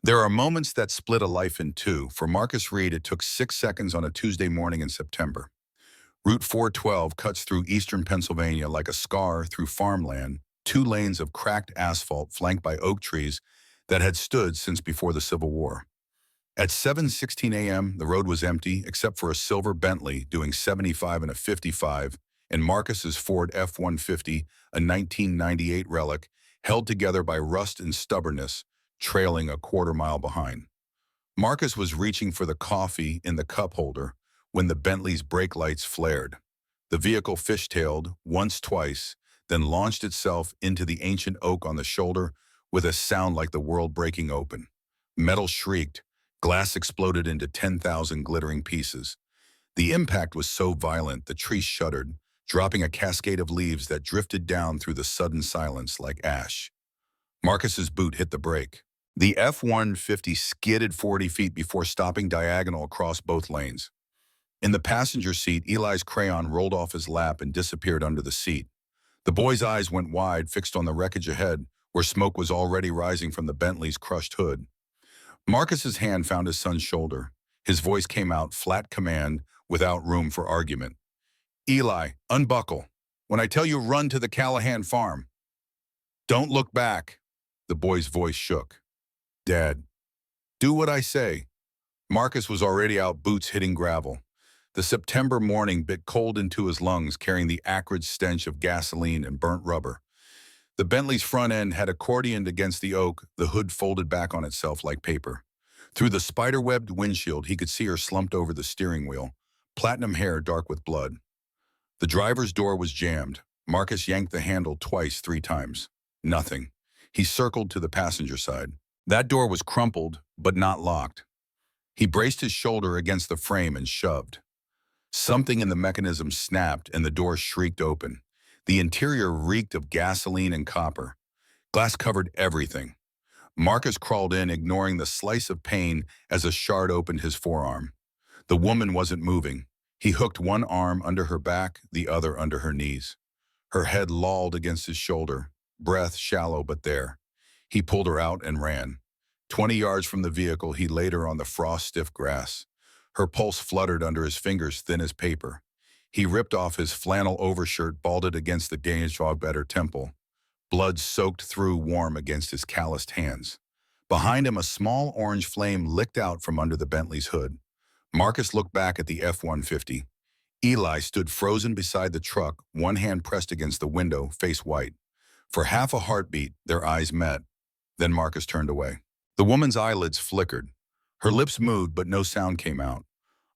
There are moments that split a life in two. For Marcus Reed, it took 6 seconds on a Tuesday morning in September. Route 412 cuts through eastern Pennsylvania like a scar through farmland, 2 lanes of cracked asphalt flanked by oak trees that had stood since before the Civil War. At 7:16 a.m., the road was empty except for a silver Bentley doing 75 and a 55, and Marcus's Ford F-150, a 1998 relic, held together by rust and stubbornness, trailing a quarter-mile behind. Marcus was reaching for the coffee in the cup holder when the Bentley's brake lights flared. The vehicle fishtailed once, twice, then launched itself into the ancient oak on the shoulder with a sound like the world breaking open. Metal shrieked, glass exploded into 10,000 glittering pieces. The impact was so violent the trees shuddered, dropping a cascade of leaves that drifted down through the sudden silence like ash. Marcus's boot hit the brake. The F-150 skidded 40 feet before stopping diagonal across both lanes. In the passenger seat, Eli's crayon rolled off his lap and disappeared under the seat. The boy's eyes went wide, fixed on the wreckage ahead, where smoke was already rising from the Bentley's crushed hood. Marcus's hand found his son's shoulder. His voice came out, flat command, without room for argument. "Eli, unbuckle. When I tell you run to the Callahan farm. Don't look back." The boy's voice shook. "Dad, do what I say." Marcus was already out, boots hitting gravel. The September morning bit cold into his lungs, carrying the acrid stench of gasoline and burnt rubber. The Bentley's front end had accordioned against the oak, the hood folded back on itself like paper. Through the spider-webbed windshield, he could see her slumped over the steering wheel, platinum hair dark with blood. The driver's door was jammed. Marcus yanked the handle twice, 3 times. Nothing. He circled to the passenger side. That door was crumpled, but not locked. He braced his shoulder against the frame and shoved. Something in the mechanism snapped and the door shrieked open. The interior reeked of gasoline and copper. Glass covered everything. Marcus crawled in, ignoring the slice of pain as a shard opened his forearm. The woman wasn't moving. He hooked one arm under her back, the other under her knees. Her head lolled against his shoulder, breath shallow but there. He pulled her out and ran. 20 yards from the vehicle, he laid her on the frost-stiff grass. Her pulse fluttered under his fingers, thin as paper. He ripped off his flannel overshirt, balled it against the damaged at her temple. Blood soaked through, warm against his calloused hands. Behind him, a small orange flame licked out from under the Bentley's hood. Marcus looked back at the F-150. Eli stood frozen beside the truck, one hand pressed against the window, face white. For half a heartbeat, their eyes met. Then Marcus turned away. The woman's eyelids flickered. Her lips moved, but no sound came out.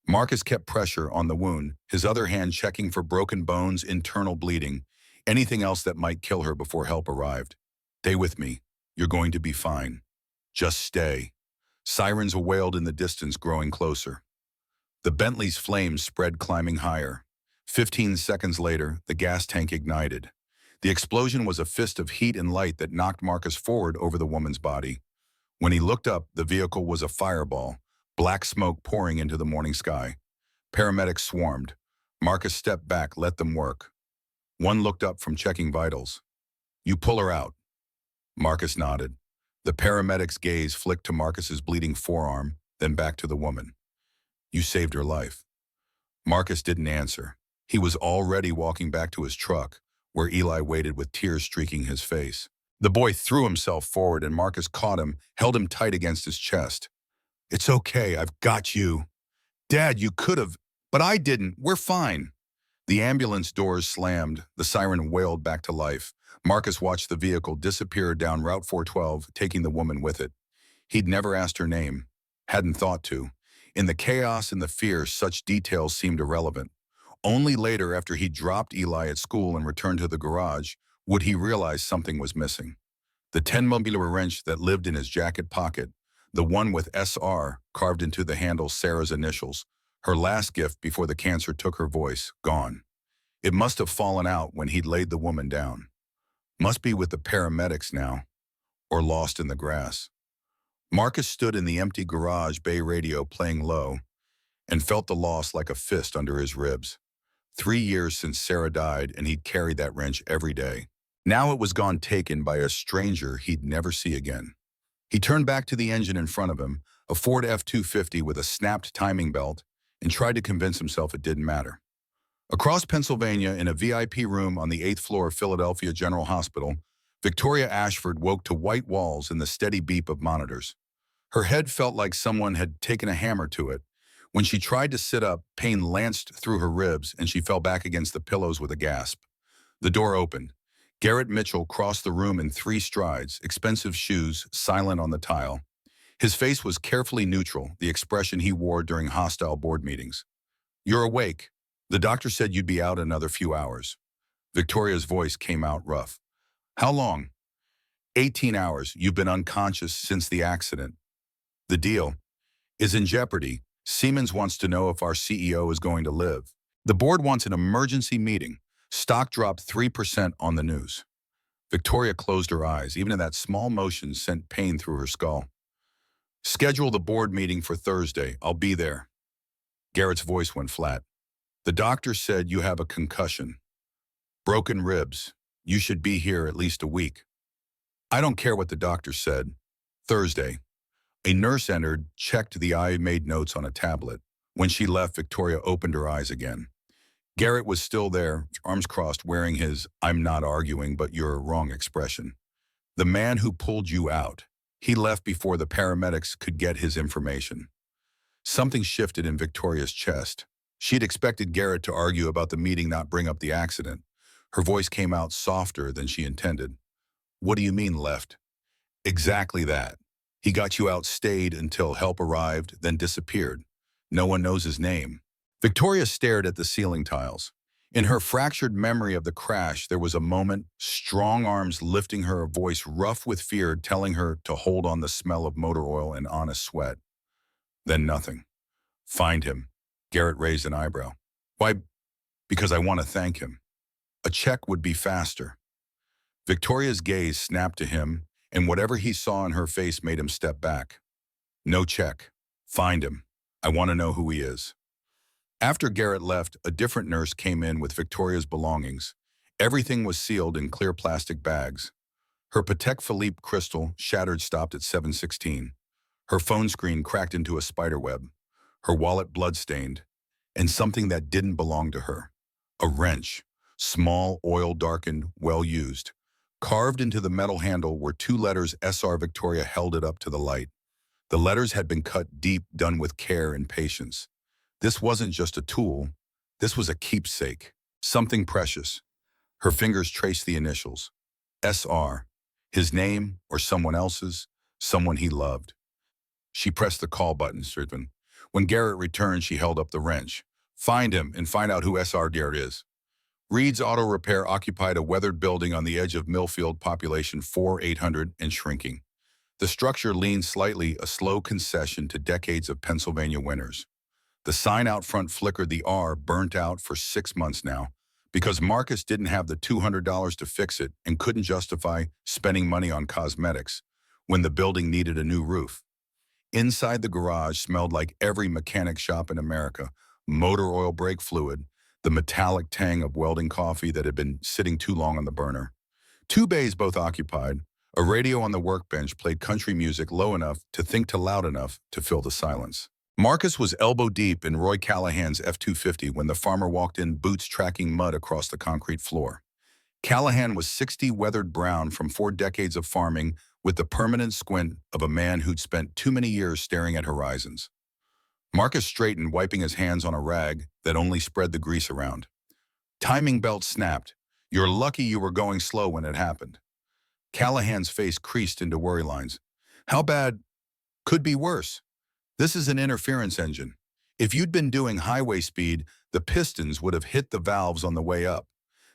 Marcus kept pressure on the wound, his other hand checking for broken bones, internal bleeding, anything else that might kill her before help arrived. "Stay with me. You're going to be fine. Just stay." Sirens wailed in the distance, growing closer. The Bentley's flames spread, climbing higher. 15 seconds later, the gas tank ignited. The explosion was a fist of heat and light that knocked Marcus forward over the woman's body. When he looked up, the vehicle was a fireball, black smoke pouring into the morning sky. Paramedics swarmed. Marcus stepped back, let them work. One looked up from checking vitals. "You pull her out." Marcus nodded. The paramedic's gaze flicked to Marcus's bleeding forearm, then back to the woman. "You saved her life." Marcus didn't answer. He was already walking back to his truck, where Eli waited with tears streaking his face. The boy threw himself forward and Marcus caught him, held him tight against his chest. "It's okay, I've got you." "Dad, you could have, but I didn't. We're fine." The ambulance doors slammed. The siren wailed back to life. Marcus watched the vehicle disappear down Route 412, taking the woman with it. He'd never asked her name. Hadn't thought to. In the chaos and the fear, such details seemed irrelevant. Only later, after he dropped Eli at school and returned to the garage, would he realize something was missing. The 10mm wrench that lived in his jacket pocket, the one with SR carved into the handle, Sarah's initials, her last gift before the cancer took her voice, gone. It must have fallen out when he'd laid the woman down. Must be with the paramedics now, or lost in the grass. Marcus stood in the empty garage bay radio playing low and felt the loss like a fist under his ribs. 3 years since Sarah died, and he'd carried that wrench every day. Now it was gone, taken by a stranger he'd never see again. He turned back to the engine in front of him, a Ford F-250 with a snapped timing belt, and tried to convince himself it didn't matter. Across Pennsylvania, in a VIP room on the 8th floor of Philadelphia General Hospital, Victoria Ashford woke to white walls and the steady beep of monitors. Her head felt like someone had taken a hammer to it. When she tried to sit up, pain lanced through her ribs and she fell back against the pillows with a gasp. The door opened. Garrett Mitchell crossed the room in 3 strides, expensive shoes, silent on the tile. His face was carefully neutral, the expression he wore during hostile board meetings. "You're awake. The doctor said you'd be out another few hours." Victoria's voice came out rough. "How long?" 18 hours. You've been unconscious since the accident. The deal is in jeopardy. Siemens wants to know if our CEO is going to live. The board wants an emergency meeting. Stock dropped 3% on the news. Victoria closed her eyes. Even that small motion sent pain through her skull. "Schedule the board meeting for Thursday. I'll be there." Garrett's voice went flat. "The doctor said you have a concussion. Broken ribs. You should be here at least a week." "I don't care what the doctor said." Thursday. A nurse entered, checked the eye, made notes on a tablet. When she left, Victoria opened her eyes again. Garrett was still there, arms crossed, wearing his "I'm not arguing, but you're wrong" expression. "The man who pulled you out. He left before the paramedics could get his information." Something shifted in Victoria's chest. She'd expected Garrett to argue about the meeting, not bring up the accident. Her voice came out softer than she intended. "What do you mean left?" "Exactly that. He got you out, stayed until help arrived, then disappeared. No one knows his name." Victoria stared at the ceiling tiles. In her fractured memory of the crash, there was a moment, strong arms lifting her, a voice rough with fear telling her to hold on, the smell of motor oil and honest sweat. Then nothing. "Find him." Garrett raised an eyebrow. "Why?" "Because I want to thank him. A check would be faster." Victoria's gaze snapped to him, and whatever he saw in her face made him step back. "No check. Find him. I want to know who he is." After Garrett left, a different nurse came in with Victoria's belongings. Everything was sealed in clear plastic bags. Her Patek Philippe crystal, shattered, stopped at 716. Her phone screen cracked into a spiderweb. Her wallet bloodstained. And something that didn't belong to her. A wrench. Small, oil-darkened, well-used. Carved into the metal handle were 2 letters SR. Victoria held it up to the light. The letters had been cut deep, done with care and patience. This wasn't just a tool. This was a keepsake. Something precious. Her fingers traced the initials. SR. His name, or someone else's, someone he loved. She pressed the call button. When Garrett returned, she held up the wrench. "Find him and find out who SR Garrett is." Reed's Auto Repair occupied a weathered building on the edge of Millfield, population 4,800 and shrinking. The structure leaned slightly, a slow concession to decades of Pennsylvania winters. The sign out front flickered, the R, burnt out for 6 months now, because Marcus didn't have the $200 to fix it and couldn't justify spending money on cosmetics when the building needed a new roof. Inside the garage smelled like every mechanic shop in America: motor oil, brake fluid, the metallic tang of welding coffee that had been sitting too long on the burner. 2 bays, both occupied. A radio on the workbench played country music low enough to think to loud enough to fill the silence. Marcus was elbow deep in Roy Callahan's F-250 when the farmer walked in, boots tracking mud across the concrete floor. Callahan was 60, weathered brown from 4 decades of farming, with the permanent squint of a man who'd spent too many years staring at horizons. Marcus straightened, wiping his hands on a rag that only spread the grease around. Timing belt snapped. "You're lucky you were going slow when it happened." Callahan's face creased into worry lines. "How bad? Could be worse. This is an interference engine. If you'd been doing highway speed, the pistons would have hit the valves on the way up.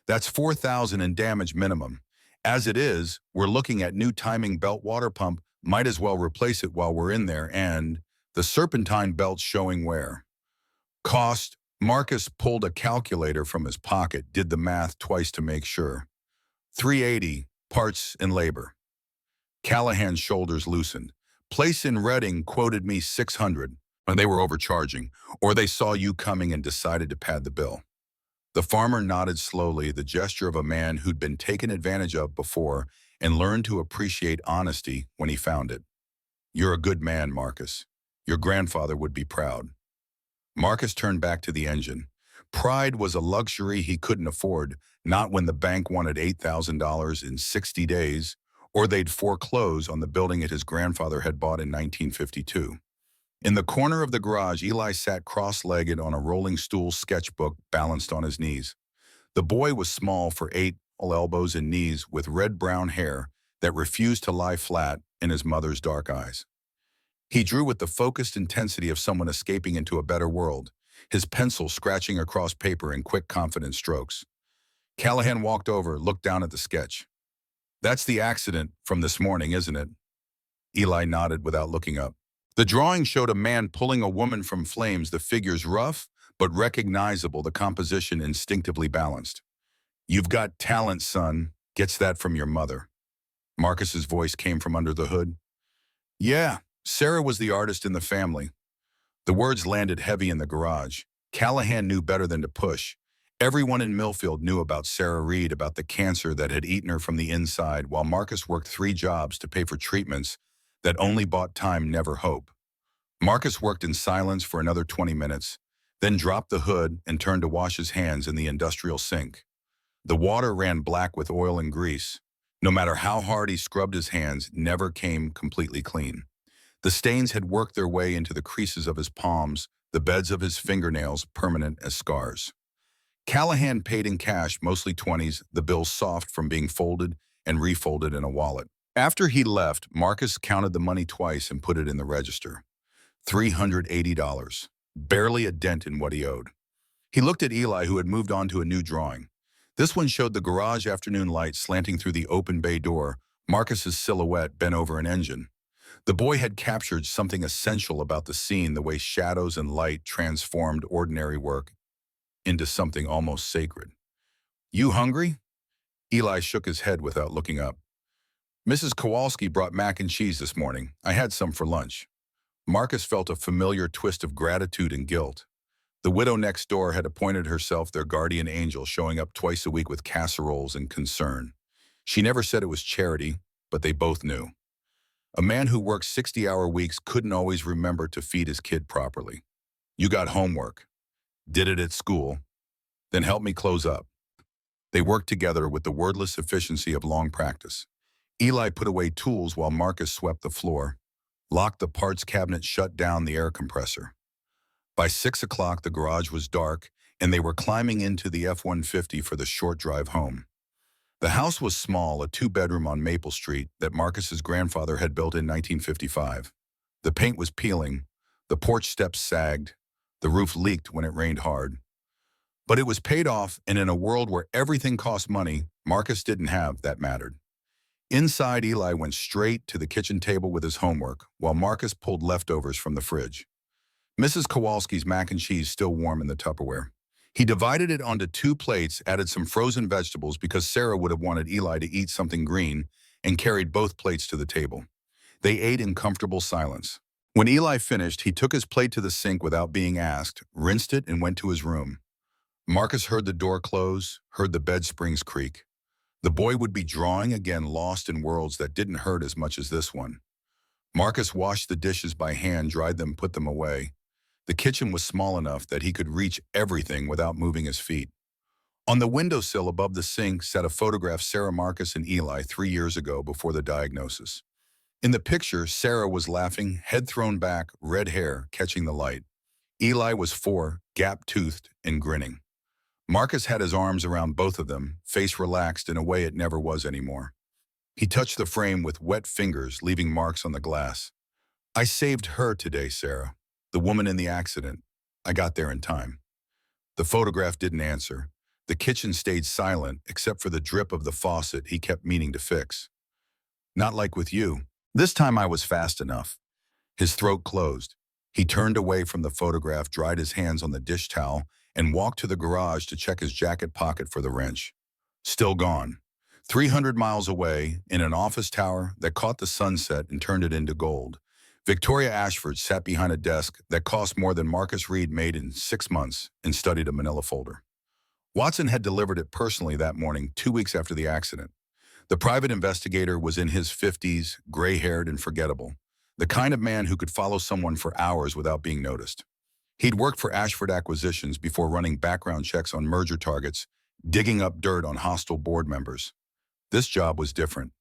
That's 4,000 in damage minimum. As it is, we're looking at new timing belt water pump. Might as well replace it while we're in there, and the serpentine belt's showing wear." Cost. Marcus pulled a calculator from his pocket, did the math twice to make sure. 380, parts and labor. Callahan's shoulders loosened. "Place in Reading quoted me 600, and they were overcharging, or they saw you coming and decided to pad the bill." The farmer nodded slowly, the gesture of a man who'd been taken advantage of before and learned to appreciate honesty when he found it. "You're a good man, Marcus. Your grandfather would be proud." Marcus turned back to the engine. Pride was a luxury he couldn't afford, not when the bank wanted $8,000 in 60 days, or they'd foreclose on the building his grandfather had bought in 1952. In the corner of the garage, Eli sat cross-legged on a rolling stool sketchbook balanced on his knees. The boy was small for 8 elbows and knees with red-brown hair that refused to lie flat in his mother's dark eyes. He drew with the focused intensity of someone escaping into a better world, his pencil scratching across paper in quick, confident strokes. Callahan walked over, looked down at the sketch. "That's the accident from this morning, isn't it?" Eli nodded without looking up. The drawing showed a man pulling a woman from flames, the figures rough but recognizable, the composition instinctively balanced. "You've got talent, son. Gets that from your mother." Marcus's voice came from under the hood. "Yeah, Sarah was the artist in the family." The words landed heavy in the garage. Callahan knew better than to push. Everyone in Millfield knew about Sarah Reed, about the cancer that had eaten her from the inside, while Marcus worked 3 jobs to pay for treatments that only bought time, never hope. Marcus worked in silence for another 20 minutes, then dropped the hood and turned to wash his hands in the industrial sink. The water ran black with oil and grease. No matter how hard he scrubbed his hands, never came completely clean. The stains had worked their way into the creases of his palms, the beds of his fingernails permanent as scars. Callahan paid in cash, mostly 20s, the bills soft from being folded and refolded in a wallet. After he left, Marcus counted the money twice and put it in the register. $380. Barely a dent in what he owed. He looked at Eli, who had moved on to a new drawing. This one showed the garage afternoon light slanting through the open bay door, Marcus's silhouette bent over an engine. The boy had captured something essential about the scene, the way shadows and light transformed ordinary work into something almost sacred. "You hungry?" Eli shook his head without looking up. "Mrs. Kowalski brought mac and cheese this morning. I had some for lunch." Marcus felt a familiar twist of gratitude and guilt. The widow next door had appointed herself their guardian angel, showing up twice a week with casseroles and concern. She never said it was charity, but they both knew. A man who worked 60-hour weeks couldn't always remember to feed his kid properly. "You got homework." "Did it at school." "Then help me close up." They worked together with the wordless efficiency of long practice. Eli put away tools while Marcus swept the floor, locked the parts cabinet, shut down the air compressor. By 6 o'clock, the garage was dark, and they were climbing into the F-150 for the short drive home. The house was small, a 2-bedroom on Maple Street that Marcus's grandfather had built in 1955. The paint was peeling, the porch steps sagged, the roof leaked when it rained hard. But it was paid off, and in a world where everything cost money, Marcus didn't have that mattered. Inside, Eli went straight to the kitchen table with his homework, while Marcus pulled leftovers from the fridge. Mrs. Kowalski's mac and cheese still warm in the Tupperware. He divided it onto 2 plates, added some frozen vegetables because Sarah would have wanted Eli to eat something green, and carried both plates to the table. They ate in comfortable silence. When Eli finished, he took his plate to the sink without being asked, rinsed it, and went to his room. Marcus heard the door close, heard the bed springs creak. The boy would be drawing again, lost in worlds that didn't hurt as much as this one. Marcus washed the dishes by hand, dried them, put them away. The kitchen was small enough that he could reach everything without moving his feet. On the windowsill above the sink sat a photograph Sarah, Marcus, and Eli 3 years ago before the diagnosis. In the picture, Sarah was laughing, head thrown back, red hair catching the light. Eli was 4, gap-toothed and grinning. Marcus had his arms around both of them, face relaxed in a way it never was anymore. He touched the frame with wet fingers, leaving marks on the glass. "I saved her today, Sarah. The woman in the accident. I got there in time." The photograph didn't answer. The kitchen stayed silent, except for the drip of the faucet he kept meaning to fix. "Not like with you. This time I was fast enough." His throat closed. He turned away from the photograph, dried his hands on the dish towel, and walked to the garage to check his jacket pocket for the wrench. Still gone. 300 miles away, in an office tower that caught the sunset and turned it into gold, Victoria Ashford sat behind a desk that cost more than Marcus Reed made in 6 months and studied a manila folder. Watson had delivered it personally that morning, 2 weeks after the accident. The private investigator was in his 50s, gray-haired and forgettable. The kind of man who could follow someone for hours without being noticed. He'd worked for Ashford Acquisitions before running background checks on merger targets, digging up dirt on hostile board members. This job was different.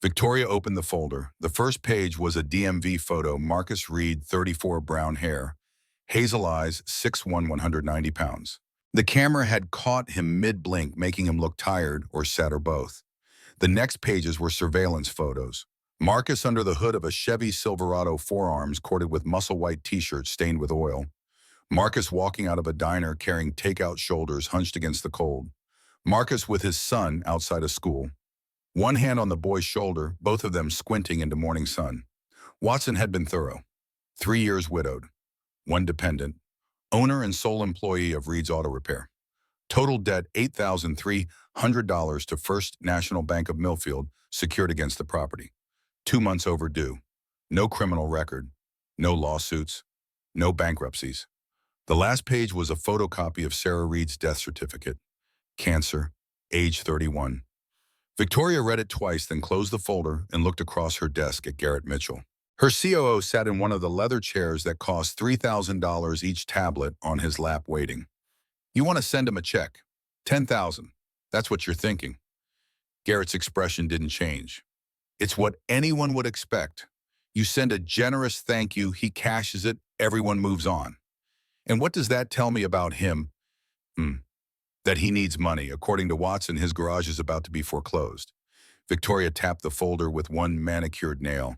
Victoria opened the folder. The first page was a DMV photo: Marcus Reed, 34, brown hair, hazel eyes, 6'1", 190 pounds. The camera had caught him mid-blink, making him look tired or sad or both. The next pages were surveillance photos. Marcus under the hood of a Chevy Silverado, forearms corded with muscle-white t-shirt stained with oil. Marcus walking out of a diner carrying takeout, shoulders hunched against the cold. Marcus with his son outside of school. One hand on the boy's shoulder, both of them squinting into morning sun. Watson had been thorough. 3 years widowed. One dependent. Owner and sole employee of Reed's Auto Repair. Total debt $8,300 to First National Bank of Millfield, secured against the property. 2 months overdue. No criminal record. No lawsuits. No bankruptcies. The last page was a photocopy of Sarah Reed's death certificate. Cancer, age 31. Victoria read it twice, then closed the folder and looked across her desk at Garrett Mitchell. Her COO sat in one of the leather chairs that cost $3,000 each, tablet on his lap, waiting. You want to send him a check. $10,000. That's what you're thinking. Garrett's expression didn't change. It's what anyone would expect. You send a generous thank you, he cashes it, everyone moves on. And what does that tell me about him? That he needs money. According to Watson, his garage is about to be foreclosed. Victoria tapped the folder with one manicured nail.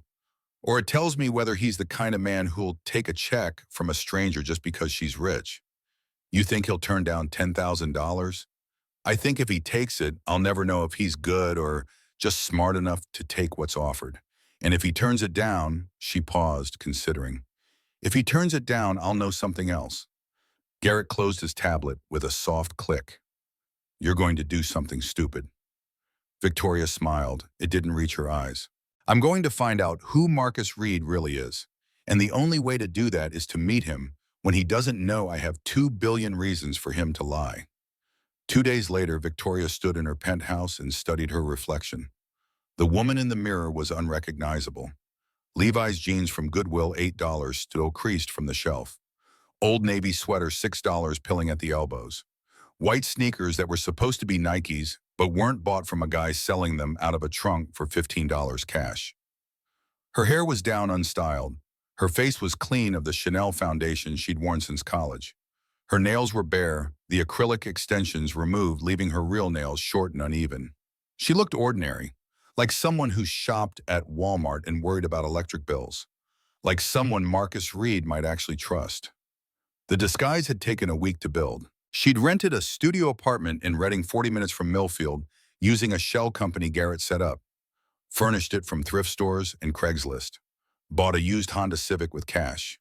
Or it tells me whether he's the kind of man who'll take a check from a stranger just because she's rich. You think he'll turn down $10,000? I think if he takes it, I'll never know if he's good or just smart enough to take what's offered. And if he turns it down, she paused, considering. If he turns it down, I'll know something else. Garrett closed his tablet with a soft click. You're going to do something stupid. Victoria smiled. It didn't reach her eyes. I'm going to find out who Marcus Reed really is. And the only way to do that is to meet him when he doesn't know I have 2 billion reasons for him to lie. 2 days later, Victoria stood in her penthouse and studied her reflection. The woman in the mirror was unrecognizable. Levi's jeans from Goodwill, $8, still creased from the shelf. Old Navy sweater, $6, pilling at the elbows. White sneakers that were supposed to be Nikes, but weren't, bought from a guy selling them out of a trunk for $15 cash. Her hair was down, unstyled. Her face was clean of the Chanel foundation she'd worn since college. Her nails were bare, the acrylic extensions removed, leaving her real nails short and uneven. She looked ordinary, like someone who shopped at Walmart and worried about electric bills. Like someone Marcus Reed might actually trust. The disguise had taken a week to build. She'd rented a studio apartment in Reading, 40 minutes from Millfield, using a shell company Garrett set up. Furnished it from thrift stores and Craigslist. Bought a used Honda Civic with cash.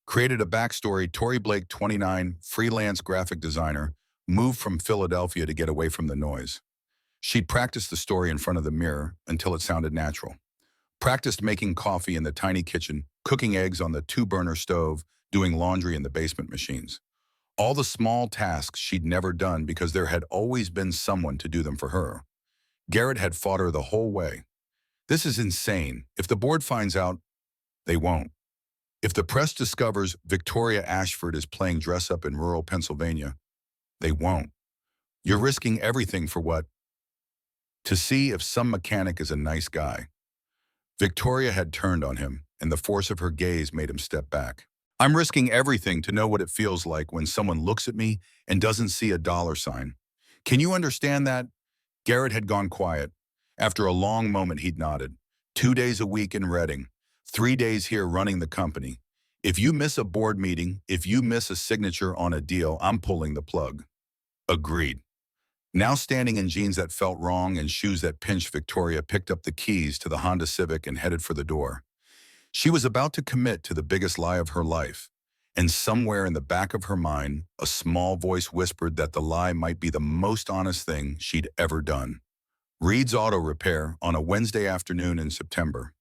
Created a backstory: Tory Blake, 29, freelance graphic designer, moved from Philadelphia to get away from the noise. She'd practiced the story in front of the mirror until it sounded natural. Practiced making coffee in the tiny kitchen, cooking eggs on the 2-burner stove, doing laundry in the basement machines. All the small tasks she'd never done because there had always been someone to do them for her. Garrett had fought her the whole way. This is insane. If the board finds out, they won't. If the press discovers Victoria Ashford is playing dress-up in rural Pennsylvania, they won't. You're risking everything for what? To see if some mechanic is a nice guy. Victoria had turned on him, and the force of her gaze made him step back. I'm risking everything to know what it feels like when someone looks at me and doesn't see a dollar sign. Can you understand that? Garrett had gone quiet. After a long moment, he'd nodded. 2 days a week in Reading, 3 days here running the company. If you miss a board meeting, if you miss a signature on a deal, I'm pulling the plug. Agreed. Now standing in jeans that felt wrong and shoes that pinched, Victoria picked up the keys to the Honda Civic and headed for the door. She was about to commit to the biggest lie of her life, and somewhere in the back of her mind, a small voice whispered that the lie might be the most honest thing she'd ever done. Reed's Auto Repair on a Wednesday afternoon in September.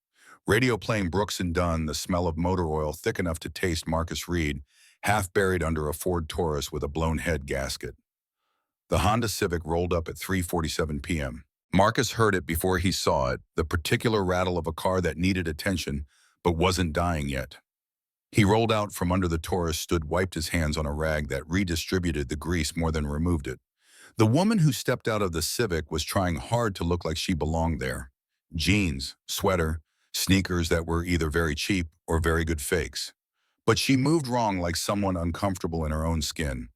Radio playing Brooks and Dunn, the smell of motor oil thick enough to taste Marcus Reed, half buried under a Ford Taurus with a blown head gasket. The Honda Civic rolled up at 3:47 p.m. Marcus heard it before he saw it, the particular rattle of a car that needed attention, but wasn't dying yet. He rolled out from under the Taurus, stood, wiped his hands on a rag that redistributed the grease more than removed it. The woman who stepped out of the Civic was trying hard to look like she belonged there. Jeans, sweater, sneakers that were either very cheap or very good fakes. But she moved wrong, like someone uncomfortable in her own skin.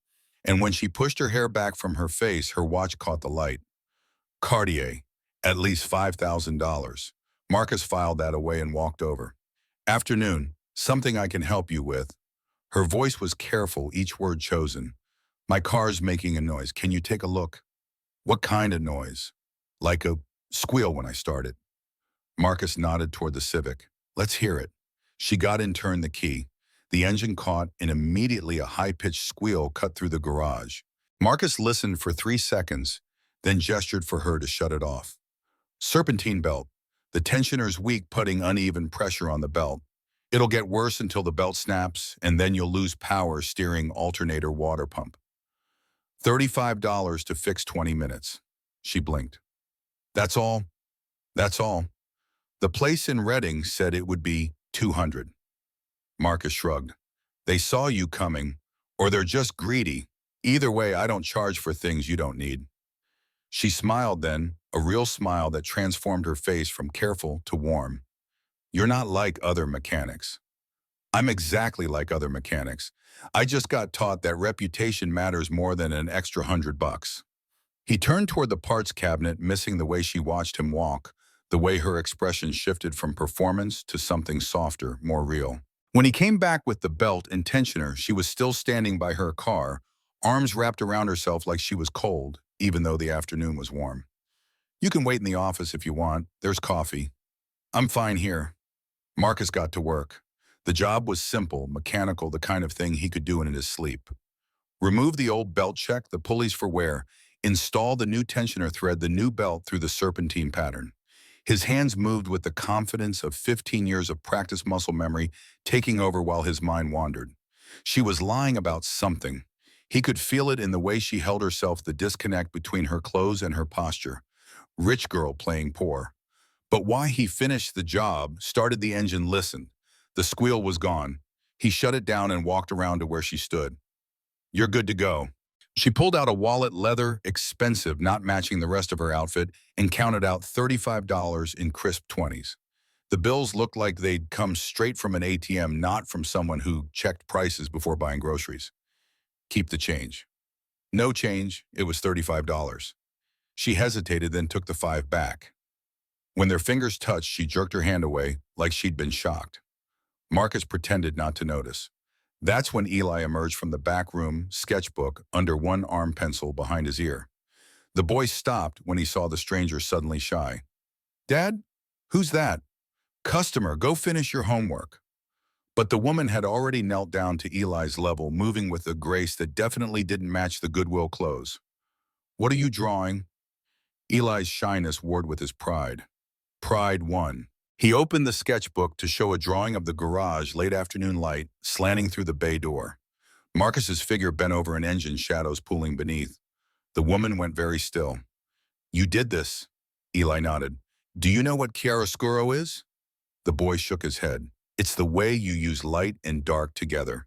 And when she pushed her hair back from her face, her watch caught the light. Cartier, at least $5,000. Marcus filed that away and walked over. Afternoon, something I can help you with. Her voice was careful, each word chosen. My car's making a noise. Can you take a look? What kind of noise? Like a squeal when I start it. Marcus nodded toward the Civic. Let's hear it. She got in, turned the key. The engine caught, and immediately a high-pitched squeal cut through the garage. Marcus listened for 3 seconds, then gestured for her to shut it off. Serpentine belt. The tensioner's weak, putting uneven pressure on the belt. It'll get worse until the belt snaps, and then you'll lose power steering alternator water pump. $35 to fix 20 minutes. She blinked. That's all? That's all. The place in Reading said it would be $200. Marcus shrugged. They saw you coming, or they're just greedy. Either way, I don't charge for things you don't need. She smiled then, a real smile that transformed her face from careful to warm. You're not like other mechanics. I'm exactly like other mechanics. I just got taught that reputation matters more than an extra $100. He turned toward the parts cabinet, missing the way she watched him walk, the way her expression shifted from performance to something softer, more real. When he came back with the belt and tensioner, she was still standing by her car, arms wrapped around herself like she was cold, even though the afternoon was warm. You can wait in the office if you want. There's coffee. I'm fine here. Marcus got to work. The job was simple, mechanical, the kind of thing he could do in his sleep. Remove the old belt, check the pulleys for wear, install the new tensioner, thread the new belt through the serpentine pattern. His hands moved with the confidence of 15 years of practice muscle memory taking over while his mind wandered. She was lying about something. He could feel it in the way she held herself, the disconnect between her clothes and her posture. Rich girl playing poor. But why he finished the job, started the engine, listened. The squeal was gone. He shut it down and walked around to where she stood. You're good to go. She pulled out a wallet, leather, expensive, not matching the rest of her outfit, and counted out $35 in crisp 20s. The bills looked like they'd come straight from an ATM, not from someone who checked prices before buying groceries. Keep the change. No change, it was $35. She hesitated, then took the 5 back. When their fingers touched, she jerked her hand away, like she'd been shocked. Marcus pretended not to notice. That's when Eli emerged from the back room, sketchbook under one arm, pencil behind his ear. The boy stopped when he saw the stranger, suddenly shy. Dad? Who's that? Customer, go finish your homework. But the woman had already knelt down to Eli's level, moving with a grace that definitely didn't match the Goodwill clothes. What are you drawing? Eli's shyness warred with his pride. Pride won. He opened the sketchbook to show a drawing of the garage, late afternoon light, slanting through the bay door. Marcus's figure bent over, an engine, shadows pooling beneath. The woman went very still. You did this, Eli nodded. Do you know what chiaroscuro is? The boy shook his head. It's the way you use light and dark together.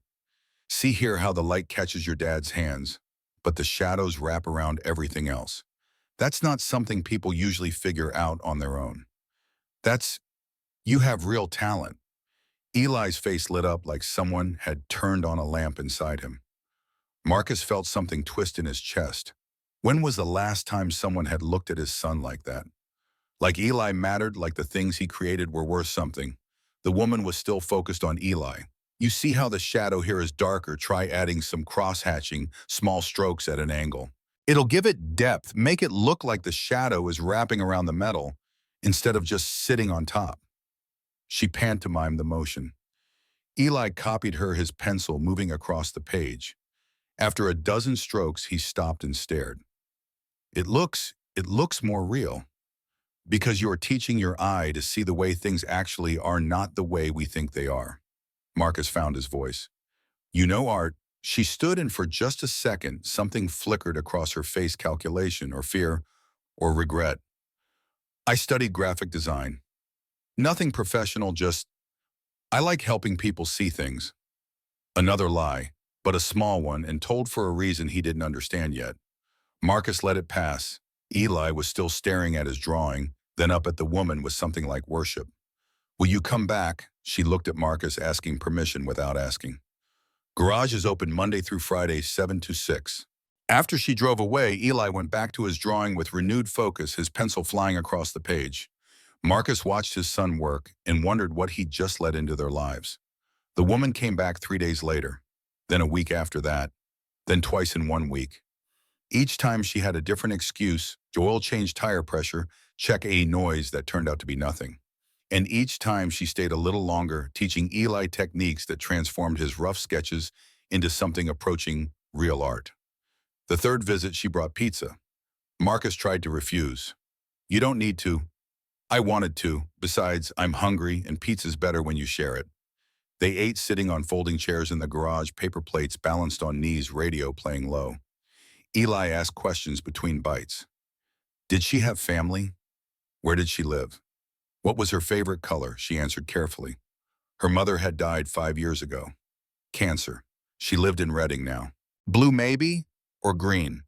See here how the light catches your dad's hands, but the shadows wrap around everything else. That's not something people usually figure out on their own. You have real talent. Eli's face lit up like someone had turned on a lamp inside him. Marcus felt something twist in his chest. When was the last time someone had looked at his son like that? Like Eli mattered, like the things he created were worth something. The woman was still focused on Eli. You see how the shadow here is darker? Try adding some cross-hatching, small strokes at an angle. It'll give it depth, make it look like the shadow is wrapping around the metal instead of just sitting on top. She pantomimed the motion. Eli copied her, his pencil moving across the page. After a dozen strokes, he stopped and stared. It looks more real. Because you're teaching your eye to see the way things actually are, not the way we think they are. Marcus found his voice. You know, Art. She stood, and for just a second, something flickered across her face, calculation or fear or regret. I studied graphic design. Nothing professional, just I like helping people see things. Another lie, but a small one and told for a reason he didn't understand yet. Marcus let it pass. Eli was still staring at his drawing, then up at the woman with something like worship. Will you come back? She looked at Marcus, asking permission without asking. Garage is open Monday through Friday, 7 to 6. After she drove away, Eli went back to his drawing with renewed focus, his pencil flying across the page. Marcus watched his son work and wondered what he'd just let into their lives. The woman came back 3 days later, then a week after that, then twice in 1 week. Each time she had a different excuse: oil change, tire pressure, check a noise that turned out to be nothing. And each time she stayed a little longer, teaching Eli techniques that transformed his rough sketches into something approaching real art. The third visit, she brought pizza. Marcus tried to refuse. You don't need to. I wanted to. Besides, I'm hungry and pizza's better when you share it. They ate sitting on folding chairs in the garage, paper plates balanced on knees, radio playing low. Eli asked questions between bites. Did she have family? Where did she live? What was her favorite color? She answered carefully. Her mother had died 5 years ago. Cancer. She lived in Reading now. Blue maybe? Or green?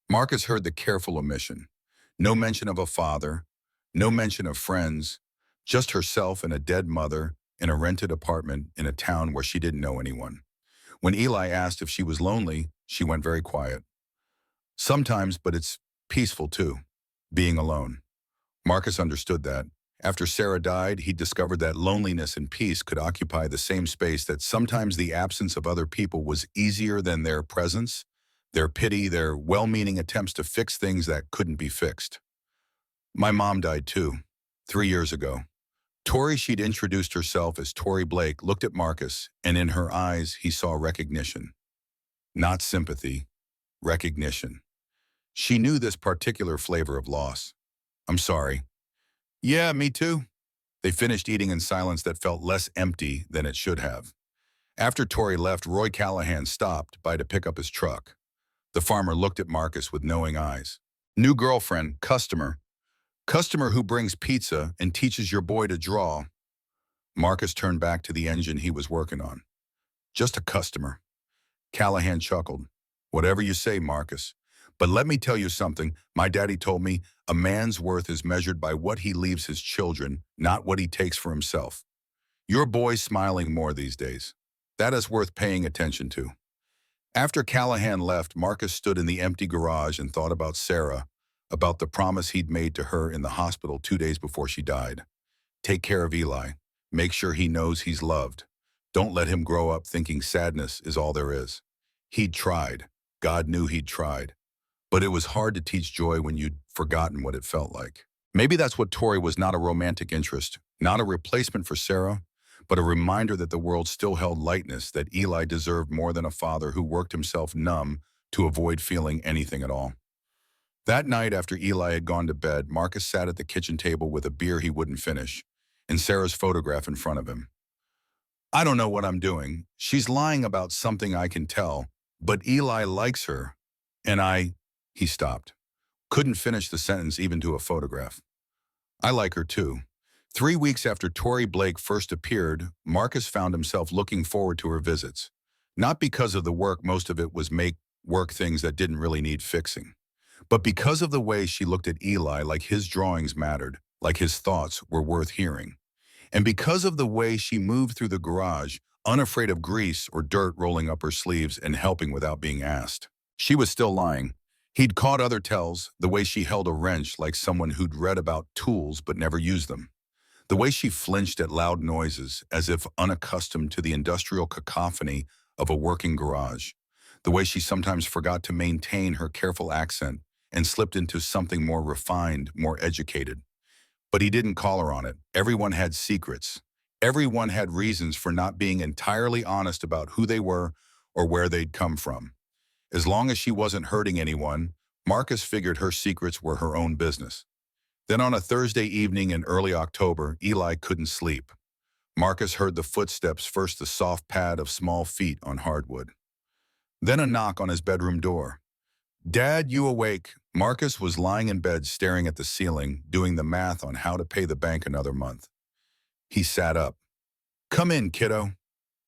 Marcus heard the careful omission. No mention of a father, no mention of friends, just herself and a dead mother in a rented apartment in a town where she didn't know anyone. When Eli asked if she was lonely, she went very quiet. Sometimes, but it's peaceful too, being alone. Marcus understood that. After Sarah died, he discovered that loneliness and peace could occupy the same space, that sometimes the absence of other people was easier than their presence, their pity, their well-meaning attempts to fix things that couldn't be fixed. My mom died too, 3 years ago. Tori, she'd introduced herself as Tori Blake, looked at Marcus, and in her eyes he saw recognition. Not sympathy, recognition. She knew this particular flavor of loss. I'm sorry. Yeah, me too. They finished eating in silence that felt less empty than it should have. After Tori left, Roy Callahan stopped by to pick up his truck. The farmer looked at Marcus with knowing eyes. New girlfriend, customer. Customer who brings pizza and teaches your boy to draw. Marcus turned back to the engine he was working on. Just a customer. Callahan chuckled. Whatever you say, Marcus. But let me tell you something. My daddy told me a man's worth is measured by what he leaves his children, not what he takes for himself. Your boy's smiling more these days. That is worth paying attention to. After Callahan left, Marcus stood in the empty garage and thought about Sarah, about the promise he'd made to her in the hospital 2 days before she died. Take care of Eli. Make sure he knows he's loved. Don't let him grow up thinking sadness is all there is. He'd tried. God knew he'd tried. But it was hard to teach joy when you'd forgotten what it felt like. Maybe that's what Tori was: not a romantic interest, not a replacement for Sarah, but a reminder that the world still held lightness, that Eli deserved more than a father who worked himself numb to avoid feeling anything at all. That night, after Eli had gone to bed, Marcus sat at the kitchen table with a beer he wouldn't finish, and Sarah's photograph in front of him. I don't know what I'm doing. She's lying about something, I can tell, but Eli likes her, and He stopped. Couldn't finish the sentence even to a photograph. I like her too. 3 weeks after Tori Blake first appeared, Marcus found himself looking forward to her visits. Not because of the work, most of it was make work things that didn't really need fixing, but because of the way she looked at Eli, like his drawings mattered, like his thoughts were worth hearing. And because of the way she moved through the garage, unafraid of grease or dirt rolling up her sleeves and helping without being asked. She was still lying. He'd caught other tells, the way she held a wrench like someone who'd read about tools but never used them. The way she flinched at loud noises, as if unaccustomed to the industrial cacophony of a working garage. The way she sometimes forgot to maintain her careful accent and slipped into something more refined, more educated. But he didn't call her on it. Everyone had secrets. Everyone had reasons for not being entirely honest about who they were or where they'd come from. As long as she wasn't hurting anyone, Marcus figured her secrets were her own business. Then on a Thursday evening in early October, Eli couldn't sleep. Marcus heard the footsteps, first the soft pad of small feet on hardwood. Then a knock on his bedroom door. Dad, you awake? Marcus was lying in bed staring at the ceiling, doing the math on how to pay the bank another month. He sat up. Come in, kiddo.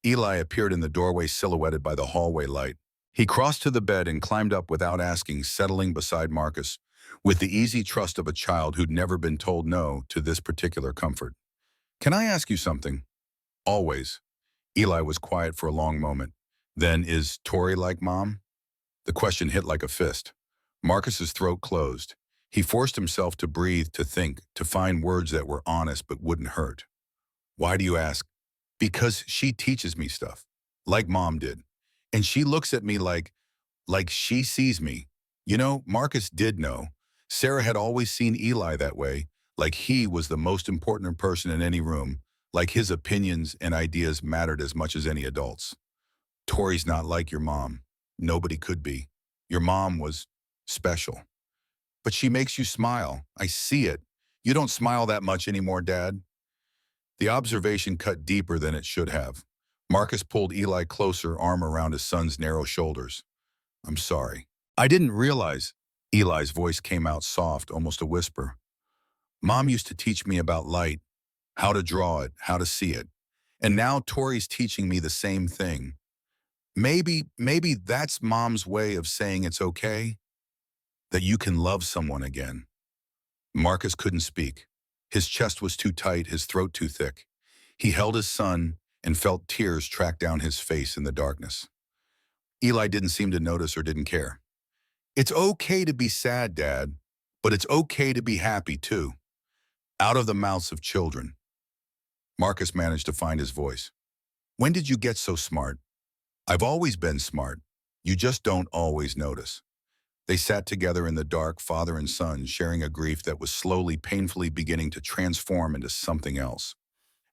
Eli appeared in the doorway silhouetted by the hallway light. He crossed to the bed and climbed up without asking, settling beside Marcus, with the easy trust of a child who'd never been told no to this particular comfort. Can I ask you something? Always. Eli was quiet for a long moment. Then, is Tori like Mom? The question hit like a fist. Marcus's throat closed. He forced himself to breathe, to think, to find words that were honest but wouldn't hurt. Why do you ask? Because she teaches me stuff, like Mom did. And she looks at me like she sees me. You know, Marcus did know. Sarah had always seen Eli that way, like he was the most important person in any room, like his opinions and ideas mattered as much as any adults. Tori's not like your mom. Nobody could be. Your mom was special. But she makes you smile. I see it. You don't smile that much anymore, Dad. The observation cut deeper than it should have. Marcus pulled Eli closer, arm around his son's narrow shoulders. I'm sorry. I didn't realize. Eli's voice came out soft, almost a whisper. Mom used to teach me about light, how to draw it, how to see it. And now Tori's teaching me the same thing. Maybe that's Mom's way of saying it's okay, that you can love someone again. Marcus couldn't speak. His chest was too tight, his throat too thick. He held his son and felt tears track down his face in the darkness. Eli didn't seem to notice or didn't care. It's okay to be sad, Dad, but it's okay to be happy too. Out of the mouths of children. Marcus managed to find his voice. When did you get so smart? I've always been smart. You just don't always notice. They sat together in the dark, father and son, sharing a grief that was slowly, painfully beginning to transform into something else.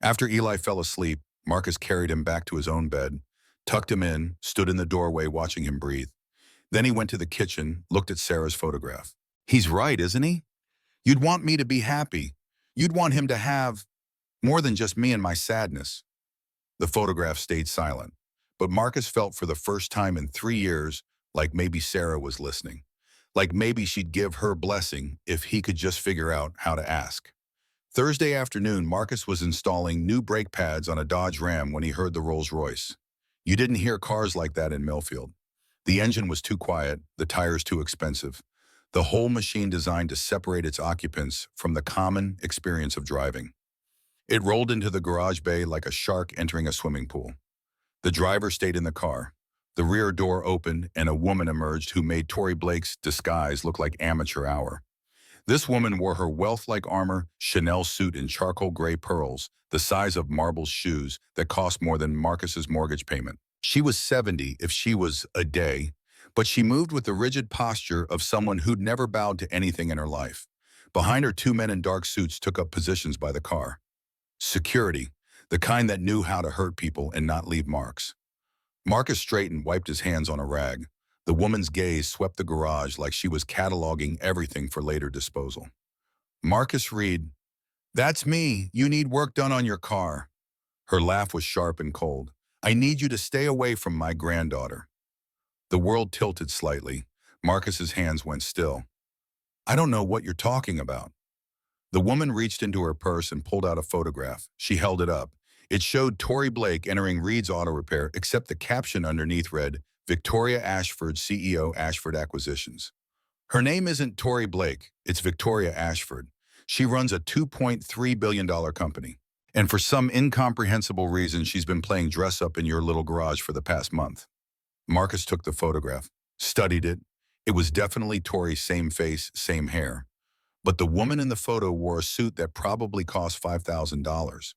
After Eli fell asleep, Marcus carried him back to his own bed, tucked him in, stood in the doorway watching him breathe. Then he went to the kitchen, looked at Sarah's photograph. He's right, isn't he? You'd want me to be happy. You'd want him to have more than just me and my sadness. The photograph stayed silent, but Marcus felt for the first time in 3 years like maybe Sarah was listening. Like maybe she'd give her blessing if he could just figure out how to ask. Thursday afternoon, Marcus was installing new brake pads on a Dodge Ram when he heard the Rolls-Royce. You didn't hear cars like that in Millfield. The engine was too quiet, the tires too expensive. The whole machine designed to separate its occupants from the common experience of driving. It rolled into the garage bay like a shark entering a swimming pool. The driver stayed in the car. The rear door opened and a woman emerged who made Tori Blake's disguise look like amateur hour. This woman wore her wealth-like armor, Chanel suit in charcoal gray pearls, the size of marble shoes that cost more than Marcus's mortgage payment. She was 70 if she was a day, but she moved with the rigid posture of someone who'd never bowed to anything in her life. Behind her, 2 men in dark suits took up positions by the car. Security, the kind that knew how to hurt people and not leave marks. Marcus straightened, wiped his hands on a rag. The woman's gaze swept the garage like she was cataloging everything for later disposal. Marcus Reed, that's me. You need work done on your car. Her laugh was sharp and cold. I need you to stay away from my granddaughter. The world tilted slightly. Marcus's hands went still. I don't know what you're talking about. The woman reached into her purse and pulled out a photograph. She held it up. It showed Tori Blake entering Reed's Auto Repair, except the caption underneath read, Victoria Ashford, CEO, Ashford Acquisitions. Her name isn't Tori Blake, it's Victoria Ashford. She runs a $2.3 billion company. And for some incomprehensible reason, she's been playing dress-up in your little garage for the past month. Marcus took the photograph, studied it. It was definitely Tori's same face, same hair. But the woman in the photo wore a suit that probably cost $5,000.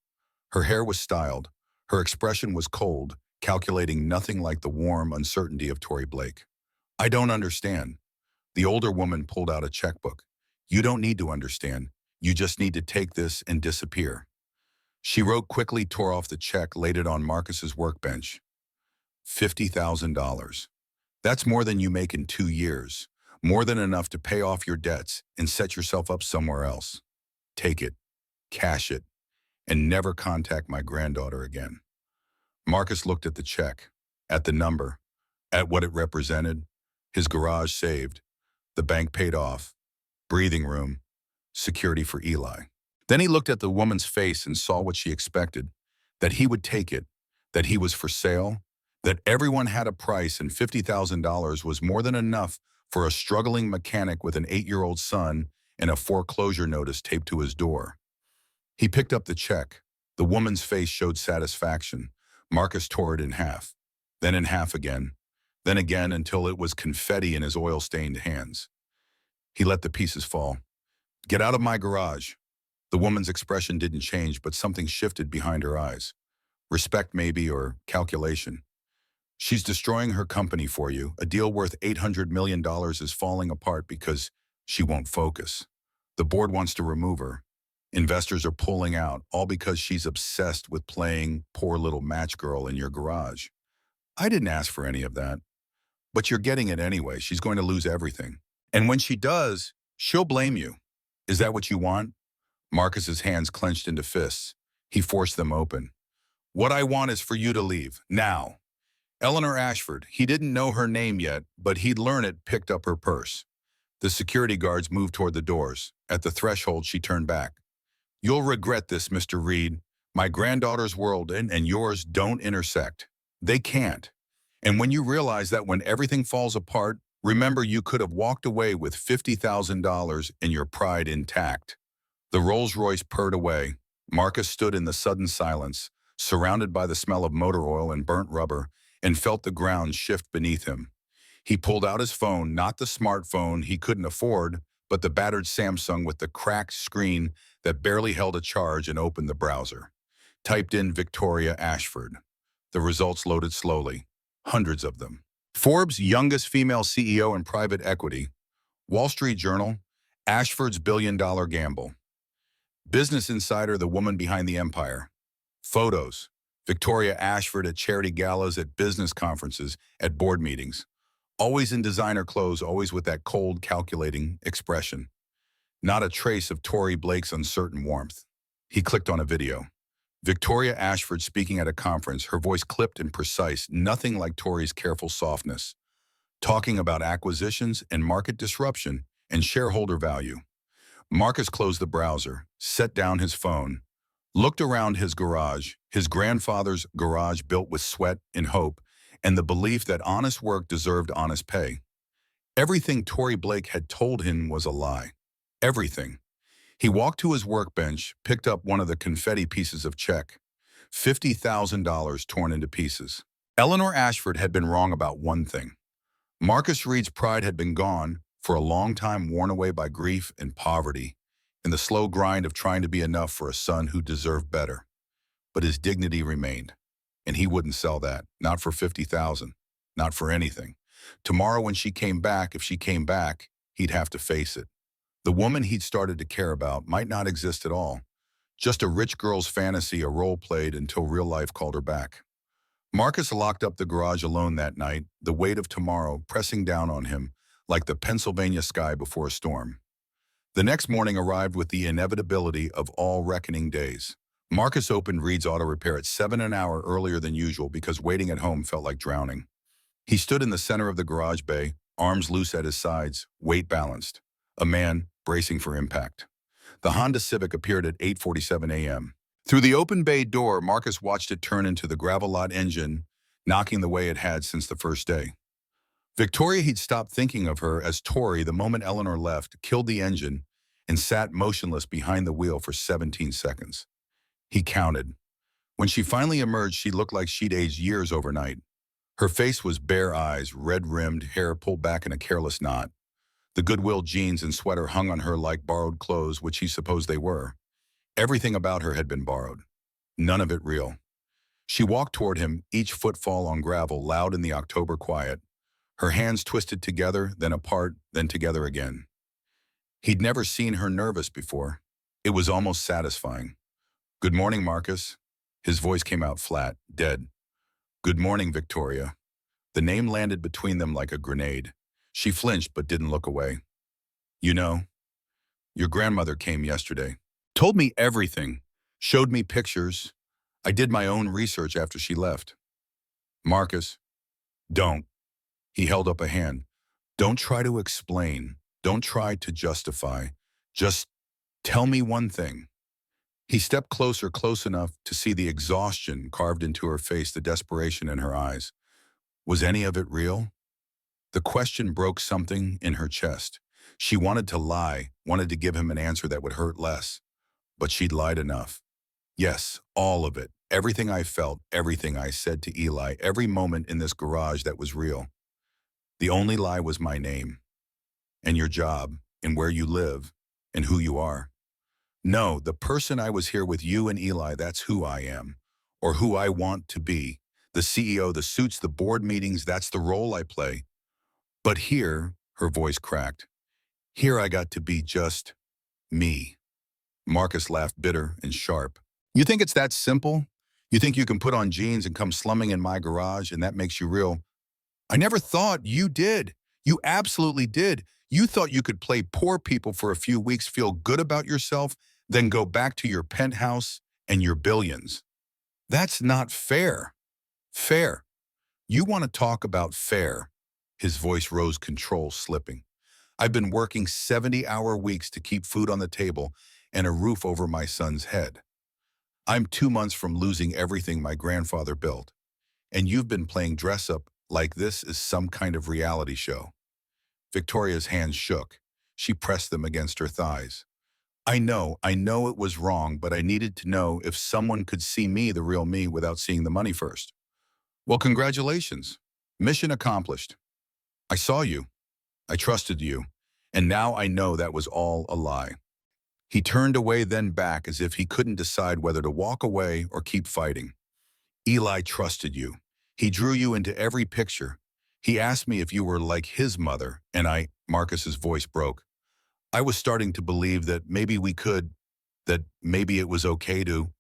Her hair was styled. Her expression was cold, calculating nothing like the warm uncertainty of Tori Blake. I don't understand. The older woman pulled out a checkbook. You don't need to understand. You just need to take this and disappear. She wrote quickly, tore off the check, laid it on Marcus's workbench. $50,000. That's more than you make in 2 years. More than enough to pay off your debts and set yourself up somewhere else. Take it, cash it, and never contact my granddaughter again. Marcus looked at the check, at the number, at what it represented. His garage saved, the bank paid off, breathing room, security for Eli. Then he looked at the woman's face and saw what she expected. that he would take it, that he was for sale, that everyone had a price and $50,000 was more than enough for a struggling mechanic with an 8-year-old son and a foreclosure notice taped to his door. He picked up the check. The woman's face showed satisfaction. Marcus tore it in half, then in half again, then again until it was confetti in his oil-stained hands. He let the pieces fall. "Get out of my garage." The woman's expression didn't change, but something shifted behind her eyes. Respect maybe, or calculation. "She's destroying her company for you. A deal worth $800 million is falling apart because she won't focus. The board wants to remove her. Investors are pulling out, all because she's obsessed with playing poor little match girl in your garage. I didn't ask for any of that. But you're getting it anyway. She's going to lose everything. And when she does, she'll blame you. Is that what you want?" Marcus's hands clenched into fists. He forced them open. "What I want is for you to leave, now." Eleanor Ashford, he didn't know her name yet, but he'd learn it, picked up her purse. The security guards moved toward the doors. At the threshold, she turned back. "You'll regret this, Mr. Reed. My granddaughter's world and yours don't intersect. They can't. And when you realize that when everything falls apart, remember you could have walked away with $50,000 and your pride intact." The Rolls-Royce purred away. Marcus stood in the sudden silence, surrounded by the smell of motor oil and burnt rubber, and felt the ground shift beneath him. He pulled out his phone, not the smartphone he couldn't afford, but the battered Samsung with the cracked screen that barely held a charge, and opened the browser. Typed in Victoria Ashford. The results loaded slowly. Hundreds of them. Forbes' youngest female CEO in private equity. Wall Street Journal, Ashford's billion-dollar gamble. Business Insider, the woman behind the empire. Photos. Victoria Ashford at charity galas, at business conferences, at board meetings. Always in designer clothes, always with that cold, calculating expression. Not a trace of Tory Blake's uncertain warmth. He clicked on a video. Victoria Ashford speaking at a conference, her voice clipped and precise, nothing like Tory's careful softness. Talking about acquisitions and market disruption and shareholder value. Marcus closed the browser, set down his phone, looked around his garage, his grandfather's garage built with sweat and hope, and the belief that honest work deserved honest pay. Everything Tory Blake had told him was a lie. Everything. He walked to his workbench, picked up one of the confetti pieces of check. $50,000 torn into pieces. Eleanor Ashford had been wrong about one thing. Marcus Reed's pride had been gone, for a long time worn away by grief and poverty, and the slow grind of trying to be enough for a son who deserved better. But his dignity remained, and he wouldn't sell that, not for $50,000, not for anything. Tomorrow when she came back, if she came back, he'd have to face it. The woman he'd started to care about might not exist at all. Just a rich girl's fantasy, a role played until real life called her back. Marcus locked up the garage alone that night, the weight of tomorrow pressing down on him like the Pennsylvania sky before a storm. The next morning arrived with the inevitability of all reckoning days. Marcus opened Reed's Auto Repair at 7 an hour earlier than usual because waiting at home felt like drowning. He stood in the center of the garage bay, arms loose at his sides, weight balanced. A man bracing for impact. The Honda Civic appeared at 8:47 a.m. Through the open bay door, Marcus watched it turn into the gravel lot engine, knocking the way it had since the first day. Victoria, he'd stopped thinking of her as Tory the moment Eleanor left, killed the engine, and sat motionless behind the wheel for 17 seconds. He counted. When she finally emerged, she looked like she'd aged years overnight. Her face was bare eyes, red-rimmed, hair pulled back in a careless knot. The Goodwill jeans and sweater hung on her like borrowed clothes, which he supposed they were. Everything about her had been borrowed. None of it real. She walked toward him, each footfall on gravel, loud in the October quiet. Her hands twisted together, then apart, then together again. He'd never seen her nervous before. It was almost satisfying. "Good morning, Marcus." His voice came out flat, dead. "Good morning, Victoria." The name landed between them like a grenade. She flinched but didn't look away. "You know, your grandmother came yesterday. Told me everything. Showed me pictures. I did my own research after she left." "Marcus, don't." He held up a hand. "Don't try to explain. Don't try to justify. Just tell me one thing. He stepped closer, close enough to see the exhaustion carved into her face, the desperation in her eyes. Was any of it real? The question broke something in her chest. She wanted to lie, wanted to give him an answer that would hurt less. But she'd lied enough. Yes, all of it. Everything I felt, everything I said to Eli, every moment in this garage that was real. The only lie was my name, and your job, and where you live, and who you are. No, the person I was here with you and Eli, that's who I am, or who I want to be. The CEO, the suits, the board meetings, that's the role I play. But here, her voice cracked, here I got to be just me. Marcus laughed bitter and sharp. You think it's that simple? You think you can put on jeans and come slumming in my garage and that makes you real? I never thought you did. You absolutely did. You thought you could play poor people for a few weeks, feel good about yourself, then go back to your penthouse and your billions. That's not fair. Fair. You want to talk about fair? His voice rose, control slipping. I've been working 70-hour weeks to keep food on the table and a roof over my son's head. I'm 2 months from losing everything my grandfather built, and you've been playing dress-up like this is some kind of reality show. Victoria's hands shook. She pressed them against her thighs. I know it was wrong, but I needed to know if someone could see me, the real me, without seeing the money first. Well, congratulations. Mission accomplished. I saw you. I trusted you. And now I know that was all a lie. He turned away, then back, as if he couldn't decide whether to walk away or keep fighting. Eli trusted you. He drew you into every picture. He asked me if you were like his mother, and Marcus's voice broke. I was starting to believe that maybe we could, that maybe it was okay to.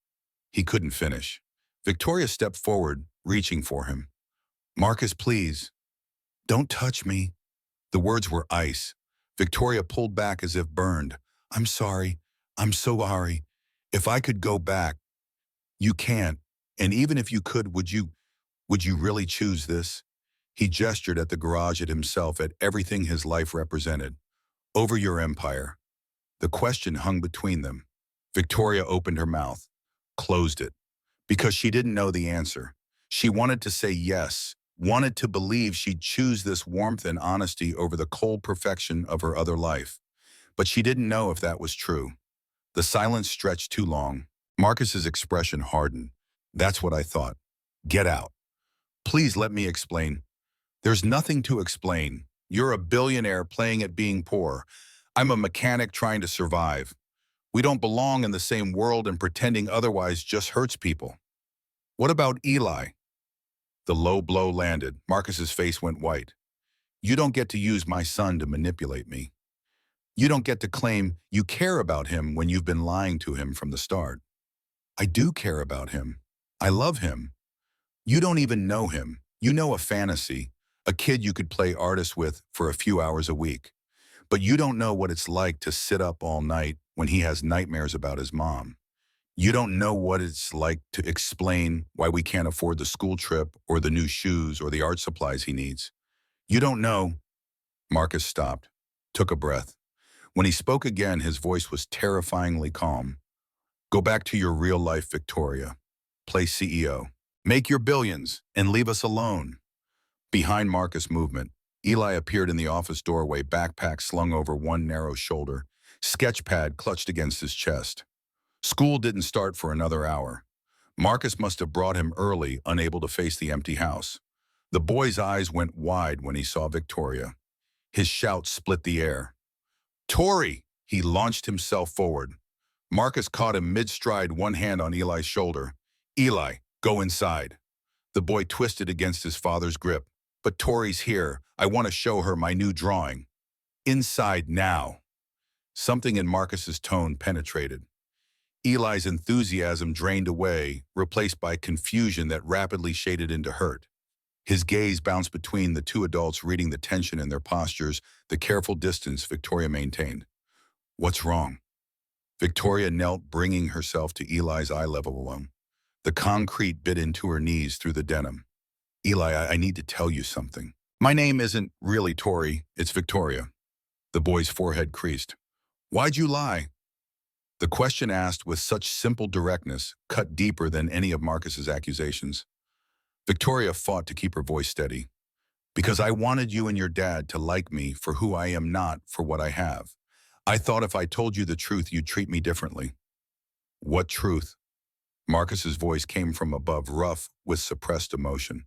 He couldn't finish. Victoria stepped forward, reaching for him. Marcus, please. Don't touch me. The words were ice. Victoria pulled back as if burned. I'm sorry. I'm so sorry. If I could go back. You can't. And even if you could, would you really choose this? He gestured at the garage, at himself, at everything his life represented. Over your empire. The question hung between them. Victoria opened her mouth, closed it, because she didn't know the answer. She wanted to say yes, wanted to believe she'd choose this warmth and honesty over the cold perfection of her other life. But she didn't know if that was true. The silence stretched too long. Marcus's expression hardened. That's what I thought. Get out. Please let me explain. There's nothing to explain. You're a billionaire playing at being poor. I'm a mechanic trying to survive. We don't belong in the same world, and pretending otherwise just hurts people. What about Eli? The low blow landed. Marcus's face went white. You don't get to use my son to manipulate me. You don't get to claim you care about him when you've been lying to him from the start. I do care about him. I love him. You don't even know him. You know a fantasy, a kid you could play artist with for a few hours a week. But you don't know what it's like to sit up all night when he has nightmares about his mom. You don't know what it's like to explain why we can't afford the school trip or the new shoes or the art supplies he needs. You don't know. Marcus stopped, took a breath. When he spoke again, his voice was terrifyingly calm. Go back to your real life, Victoria. Play CEO. Make your billions and leave us alone. Behind Marcus' movement, Eli appeared in the office doorway, backpack slung over one narrow shoulder, sketchpad clutched against his chest. School didn't start for another hour. Marcus must have brought him early, unable to face the empty house. The boy's eyes went wide when he saw Victoria. His shout split the air. Tori! He launched himself forward. Marcus caught him mid-stride, one hand on Eli's shoulder. Eli, go inside. The boy twisted against his father's grip. But Tori's here. I want to show her my new drawing. Inside now. Something in Marcus's tone penetrated. Eli's enthusiasm drained away, replaced by confusion that rapidly shaded into hurt. His gaze bounced between the two adults, reading the tension in their postures, the careful distance Victoria maintained. What's wrong? Victoria knelt, bringing herself to Eli's eye level alone. The concrete bit into her knees through the denim. Eli, I need to tell you something. My name isn't really Tori, it's Victoria. The boy's forehead creased. Why'd you lie? The question asked with such simple directness cut deeper than any of Marcus's accusations. Victoria fought to keep her voice steady. Because I wanted you and your dad to like me for who I am, not for what I have. I thought if I told you the truth, you'd treat me differently. What truth? Marcus's voice came from above, rough with suppressed emotion.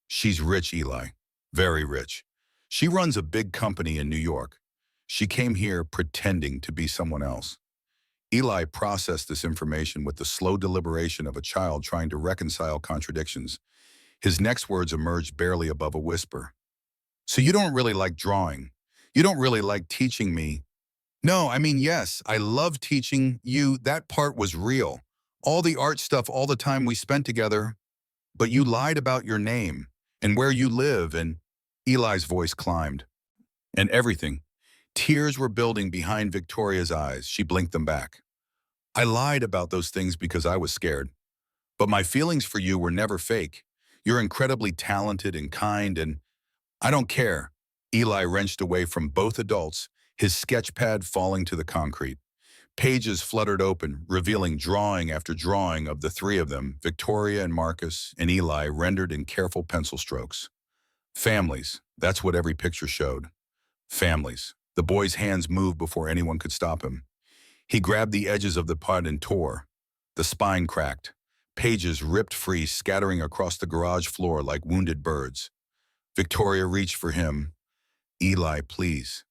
She's rich, Eli. Very rich. She runs a big company in New York. She came here pretending to be someone else. Eli processed this information with the slow deliberation of a child trying to reconcile contradictions. His next words emerged barely above a whisper. So you don't really like drawing. You don't really like teaching me. No, I mean, yes, I love teaching you. That part was real. All the art stuff, all the time we spent together. But you lied about your name and where you live, and Eli's voice climbed. And everything. Tears were building behind Victoria's eyes. She blinked them back. I lied about those things because I was scared. But my feelings for you were never fake. You're incredibly talented and kind, and I don't care. Eli wrenched away from both adults, his sketch pad falling to the concrete. Pages fluttered open, revealing drawing after drawing of the three of them, Victoria and Marcus and Eli, rendered in careful pencil strokes. Families, that's what every picture showed. Families. The boy's hands moved before anyone could stop him. He grabbed the edges of the pad and tore. The spine cracked. Pages ripped free, scattering across the garage floor like wounded birds. Victoria reached for him. Eli, please.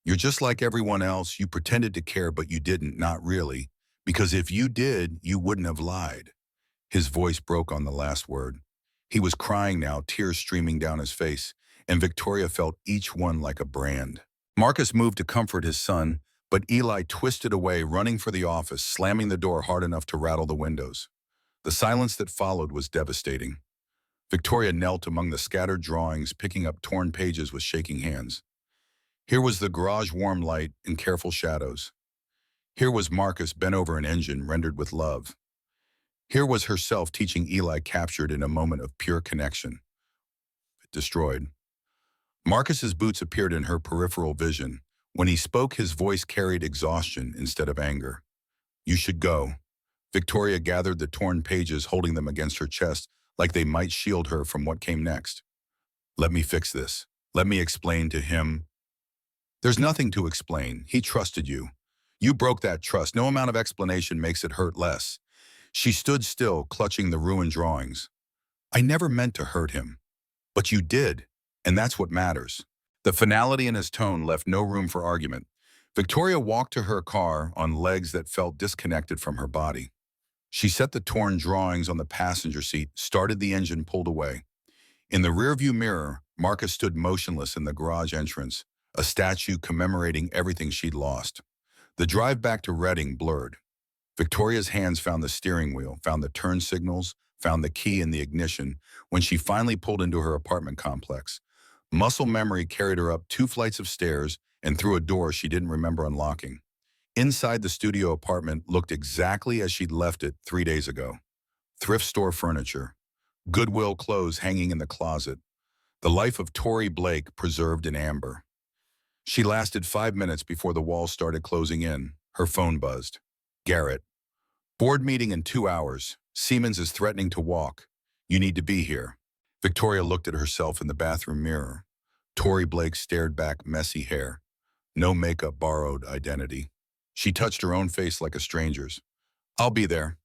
You're just like everyone else. You pretended to care, but you didn't, not really. Because if you did, you wouldn't have lied. His voice broke on the last word. He was crying now, tears streaming down his face, and Victoria felt each one like a brand. Marcus moved to comfort his son, but Eli twisted away, running for the office, slamming the door hard enough to rattle the windows. The silence that followed was devastating. Victoria knelt among the scattered drawings, picking up torn pages with shaking hands. Here was the garage warm light in careful shadows. Here was Marcus bent over an engine rendered with love. Here was herself teaching Eli, captured in a moment of pure connection. Destroyed. Marcus's boots appeared in her peripheral vision. When he spoke, his voice carried exhaustion instead of anger. You should go. Victoria gathered the torn pages, holding them against her chest like they might shield her from what came next. Let me fix this. Let me explain to him. There's nothing to explain. He trusted you. You broke that trust. No amount of explanation makes it hurt less. She stood still, clutching the ruined drawings. I never meant to hurt him. But you did, and that's what matters. The finality in his tone left no room for argument. Victoria walked to her car on legs that felt disconnected from her body. She set the torn drawings on the passenger seat, started the engine, pulled away. In the rearview mirror, Marcus stood motionless in the garage entrance, a statue commemorating everything she'd lost. The drive back to Reading blurred. Victoria's hands found the steering wheel, found the turn signals, found the key in the ignition when she finally pulled into her apartment complex. Muscle memory carried her up 2 flights of stairs and through a door she didn't remember unlocking. Inside, the studio apartment looked exactly as she'd left it 3 days ago. Thrift store furniture, Goodwill clothes hanging in the closet, the life of Tori Blake preserved in amber. She lasted 5 minutes before the walls started closing in. Her phone buzzed. Garrett. Board meeting in 2 hours. Siemens is threatening to walk. You need to be here. Victoria looked at herself in the bathroom mirror. Tori Blake stared back, messy hair. No makeup, borrowed identity. She touched her own face like a stranger's. I'll be there.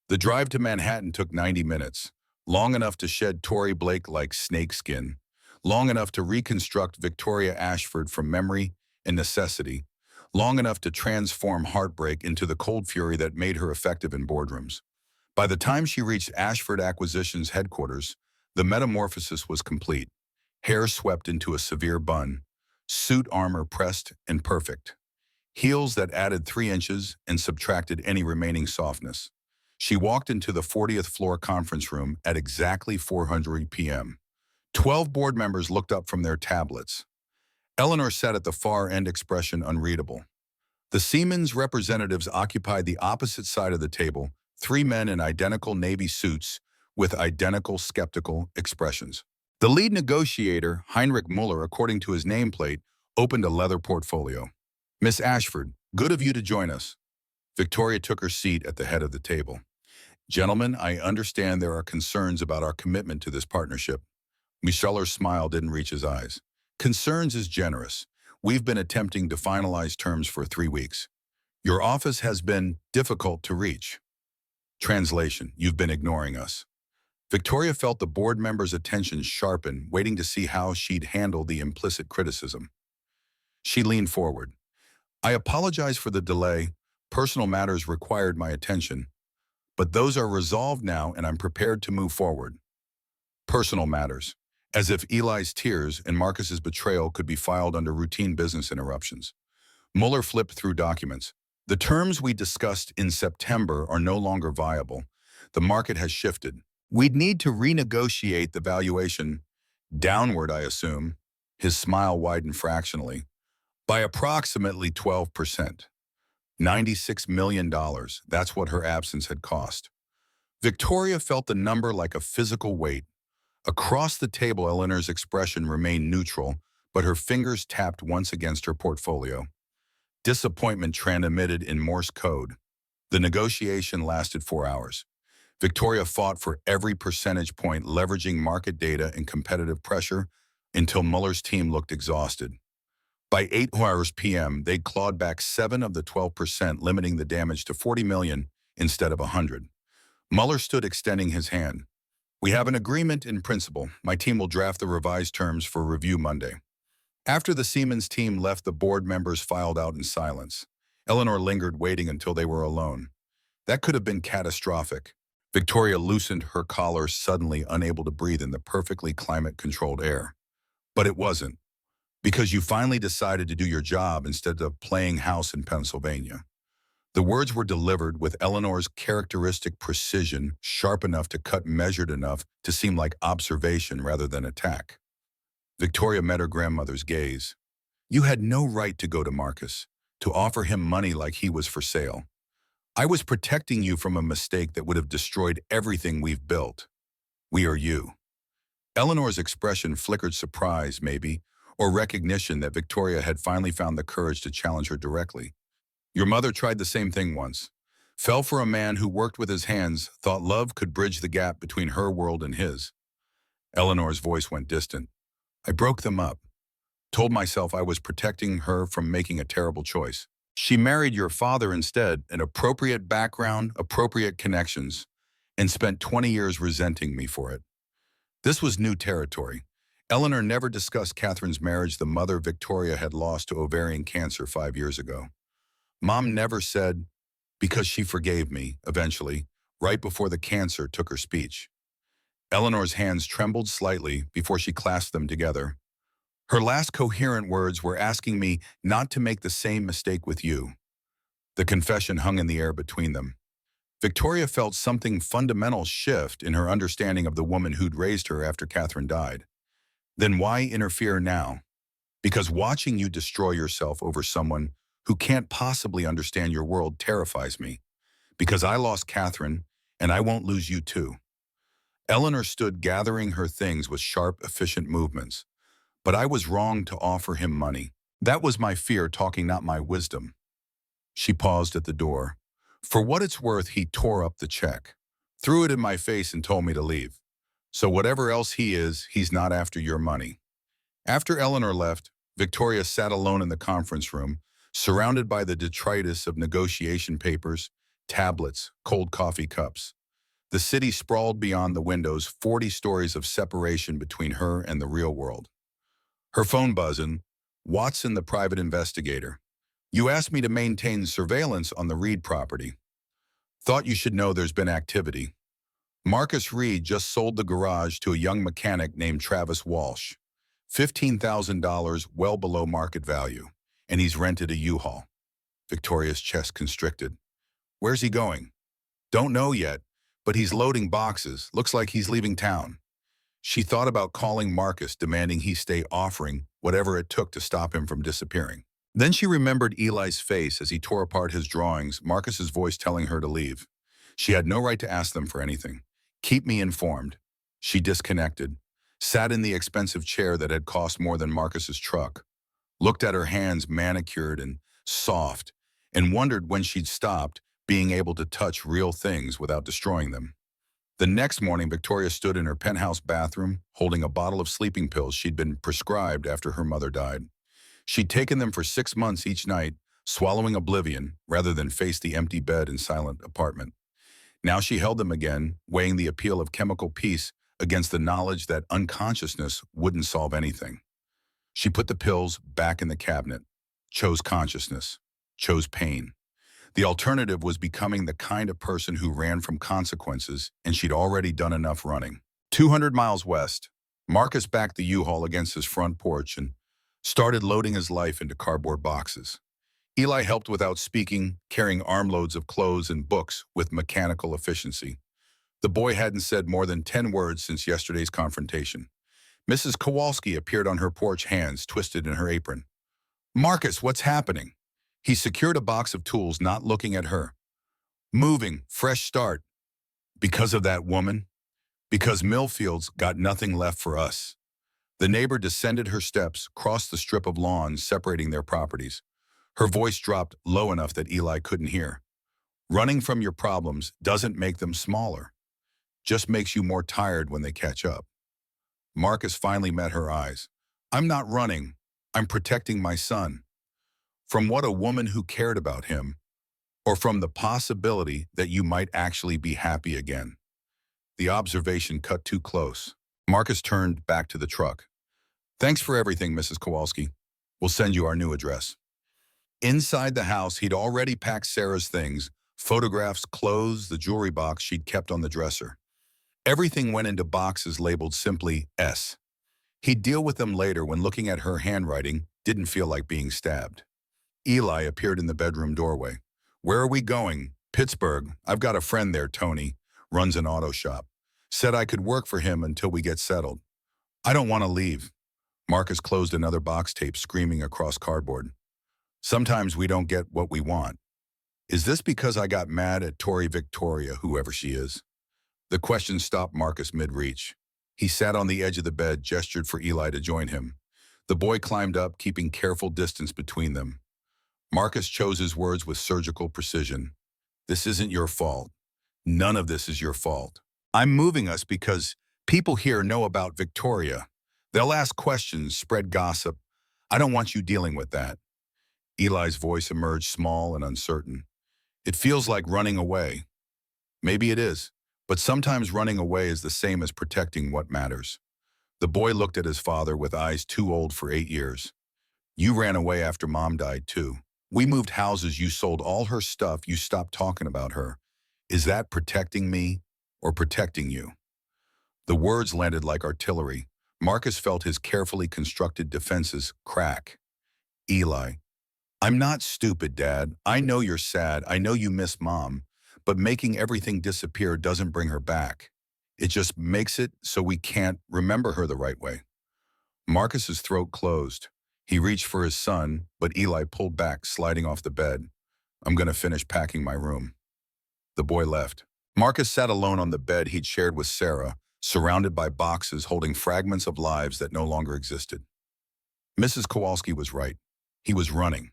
The drive to Manhattan took 90 minutes, long enough to shed Tori Blake like snakeskin, long enough to reconstruct Victoria Ashford from memory and necessity, long enough to transform heartbreak into the cold fury that made her effective in boardrooms. By the time she reached Ashford Acquisitions headquarters, the metamorphosis was complete. Hair swept into a severe bun, suit armor pressed and perfect. Heels that added 3 inches and subtracted any remaining softness. She walked into the 40th floor conference room at exactly 4:00 p.m. 12 board members looked up from their tablets. Eleanor sat at the far end, expression unreadable. The Siemens representatives occupied the opposite side of the table, 3 men in identical navy suits with identical skeptical expressions. The lead negotiator, Heinrich Muller, according to his nameplate, opened a leather portfolio. Miss Ashford, good of you to join us. Victoria took her seat at the head of the table. Gentlemen, I understand there are concerns about our commitment to this partnership. Micheller's smile didn't reach his eyes. Concerns is generous. We've been attempting to finalize terms for 3 weeks. Your office has been difficult to reach. Translation, you've been ignoring us. Victoria felt the board member's attention sharpen, waiting to see how she'd handle the implicit criticism. She leaned forward. I apologize for the delay. Personal matters required my attention. But those are resolved now and I'm prepared to move forward. Personal matters. As if Eli's tears and Marcus's betrayal could be filed under routine business interruptions. Mueller flipped through documents. The terms we discussed in September are no longer viable. The market has shifted. We'd need to renegotiate the valuation, downward I assume, his smile widened fractionally, by approximately 12%. $96 million, that's what her absence had cost. Victoria felt the number like a physical weight. Across the table, Eleanor's expression remained neutral, but her fingers tapped once against her portfolio. Disappointment transmitted in Morse code. The negotiation lasted 4 hours. Victoria fought for every percentage point, leveraging market data and competitive pressure until Mueller's team looked exhausted. By 8 hours p.m., they'd clawed back 7 of the 12%, limiting the damage to $40 million instead of $100. Mueller stood extending his hand. We have an agreement in principle. My team will draft the revised terms for review Monday. After the Siemens team left, the board members filed out in silence. Eleanor lingered, waiting until they were alone. That could have been catastrophic. Victoria loosened her collar, suddenly unable to breathe in the perfectly climate-controlled air. But it wasn't, because you finally decided to do your job instead of playing house in Pennsylvania. The words were delivered with Eleanor's characteristic precision, sharp enough to cut, measured enough to seem like observation rather than attack. Victoria met her grandmother's gaze. You had no right to go to Marcus, to offer him money like he was for sale. I was protecting you from a mistake that would have destroyed everything we've built. We are you. Eleanor's expression flickered surprise, maybe, or recognition that Victoria had finally found the courage to challenge her directly. Your mother tried the same thing once. Fell for a man who worked with his hands, thought love could bridge the gap between her world and his. Eleanor's voice went distant. I broke them up. Told myself I was protecting her from making a terrible choice. She married your father instead, an appropriate background, appropriate connections, and spent 20 years resenting me for it. This was new territory. Eleanor never discussed Catherine's marriage, the mother Victoria had lost to ovarian cancer 5 years ago. Mom never said, because she forgave me, eventually, right before the cancer took her speech. Eleanor's hands trembled slightly before she clasped them together. Her last coherent words were asking me not to make the same mistake with you. The confession hung in the air between them. Victoria felt something fundamental shift in her understanding of the woman who'd raised her after Catherine died. Then why interfere now? Because watching you destroy yourself over someone who can't possibly understand your world terrifies me. Because I lost Catherine, and I won't lose you too. Eleanor stood gathering her things with sharp, efficient movements. But I was wrong to offer him money. That was my fear talking, not my wisdom. She paused at the door. For what it's worth, he tore up the check, threw it in my face and told me to leave. So whatever else he is, he's not after your money. After Eleanor left, Victoria sat alone in the conference room, surrounded by the detritus of negotiation papers, tablets, cold coffee cups. The city sprawled beyond the windows, 40 stories of separation between her and the real world. Her phone buzzing. Watson, the private investigator. You asked me to maintain surveillance on the Reed property. Thought you should know there's been activity. Marcus Reed just sold the garage to a young mechanic named Travis Walsh. $15,000, well below market value. And he's rented a U-Haul. Victoria's chest constricted. Where's he going? Don't know yet, but he's loading boxes. Looks like he's leaving town. She thought about calling Marcus, demanding he stay, offering whatever it took to stop him from disappearing. Then she remembered Eli's face as he tore apart his drawings, Marcus's voice telling her to leave. She had no right to ask them for anything. Keep me informed. She disconnected, sat in the expensive chair that had cost more than Marcus's truck, looked at her hands manicured and soft, and wondered when she'd stopped being able to touch real things without destroying them. The next morning, Victoria stood in her penthouse bathroom holding a bottle of sleeping pills she'd been prescribed after her mother died. She'd taken them for 6 months each night, swallowing oblivion rather than face the empty bed and silent apartment. Now she held them again, weighing the appeal of chemical peace against the knowledge that unconsciousness wouldn't solve anything. She put the pills back in the cabinet, chose consciousness, chose pain. The alternative was becoming the kind of person who ran from consequences, and she'd already done enough running. 200 miles west, Marcus backed the U-Haul against his front porch and started loading his life into cardboard boxes. Eli helped without speaking, carrying armloads of clothes and books with mechanical efficiency. The boy hadn't said more than 10 words since yesterday's confrontation. Mrs. Kowalski appeared on her porch, hands twisted in her apron. "Marcus, what's happening?" He secured a box of tools, not looking at her. "Moving, fresh start." "Because of that woman?" "Because Millfield's got nothing left for us." The neighbor descended her steps, crossed the strip of lawn separating their properties. Her voice dropped low enough that Eli couldn't hear. "Running from your problems doesn't make them smaller. Just makes you more tired when they catch up." Marcus finally met her eyes. "I'm not running. I'm protecting my son." From what, a woman who cared about him, or from the possibility that you might actually be happy again? The observation cut too close. Marcus turned back to the truck. "Thanks for everything, Mrs. Kowalski. We'll send you our new address." Inside the house, he'd already packed Sarah's things, photographs, clothes, the jewelry box she'd kept on the dresser. Everything went into boxes labeled simply S. He'd deal with them later when looking at her handwriting didn't feel like being stabbed. Eli appeared in the bedroom doorway. "Where are we going?" "Pittsburgh. I've got a friend there, Tony. Runs an auto shop. Said I could work for him until we get settled." "I don't want to leave." Marcus closed another box tape, screaming across cardboard. "Sometimes we don't get what we want. Is this because I got mad at Tori Victoria, whoever she is?" The question stopped Marcus mid-reach. He sat on the edge of the bed, gestured for Eli to join him. The boy climbed up, keeping careful distance between them. Marcus chose his words with surgical precision. "This isn't your fault. None of this is your fault. I'm moving us because people here know about Victoria. They'll ask questions, spread gossip. I don't want you dealing with that." Eli's voice emerged small and uncertain. "It feels like running away." "Maybe it is, but sometimes running away is the same as protecting what matters." The boy looked at his father with eyes too old for 8 years. "You ran away after Mom died too. We moved houses, you sold all her stuff, you stopped talking about her. Is that protecting me or protecting you?" The words landed like artillery. Marcus felt his carefully constructed defenses crack. "Eli, I'm not stupid, Dad. I know you're sad. I know you miss Mom. But making everything disappear doesn't bring her back. It just makes it so we can't remember her the right way." Marcus's throat closed. He reached for his son, but Eli pulled back, sliding off the bed. "I'm going to finish packing my room." The boy left. Marcus sat alone on the bed he'd shared with Sarah, surrounded by boxes holding fragments of lives that no longer existed. Mrs. Kowalski was right. He was running.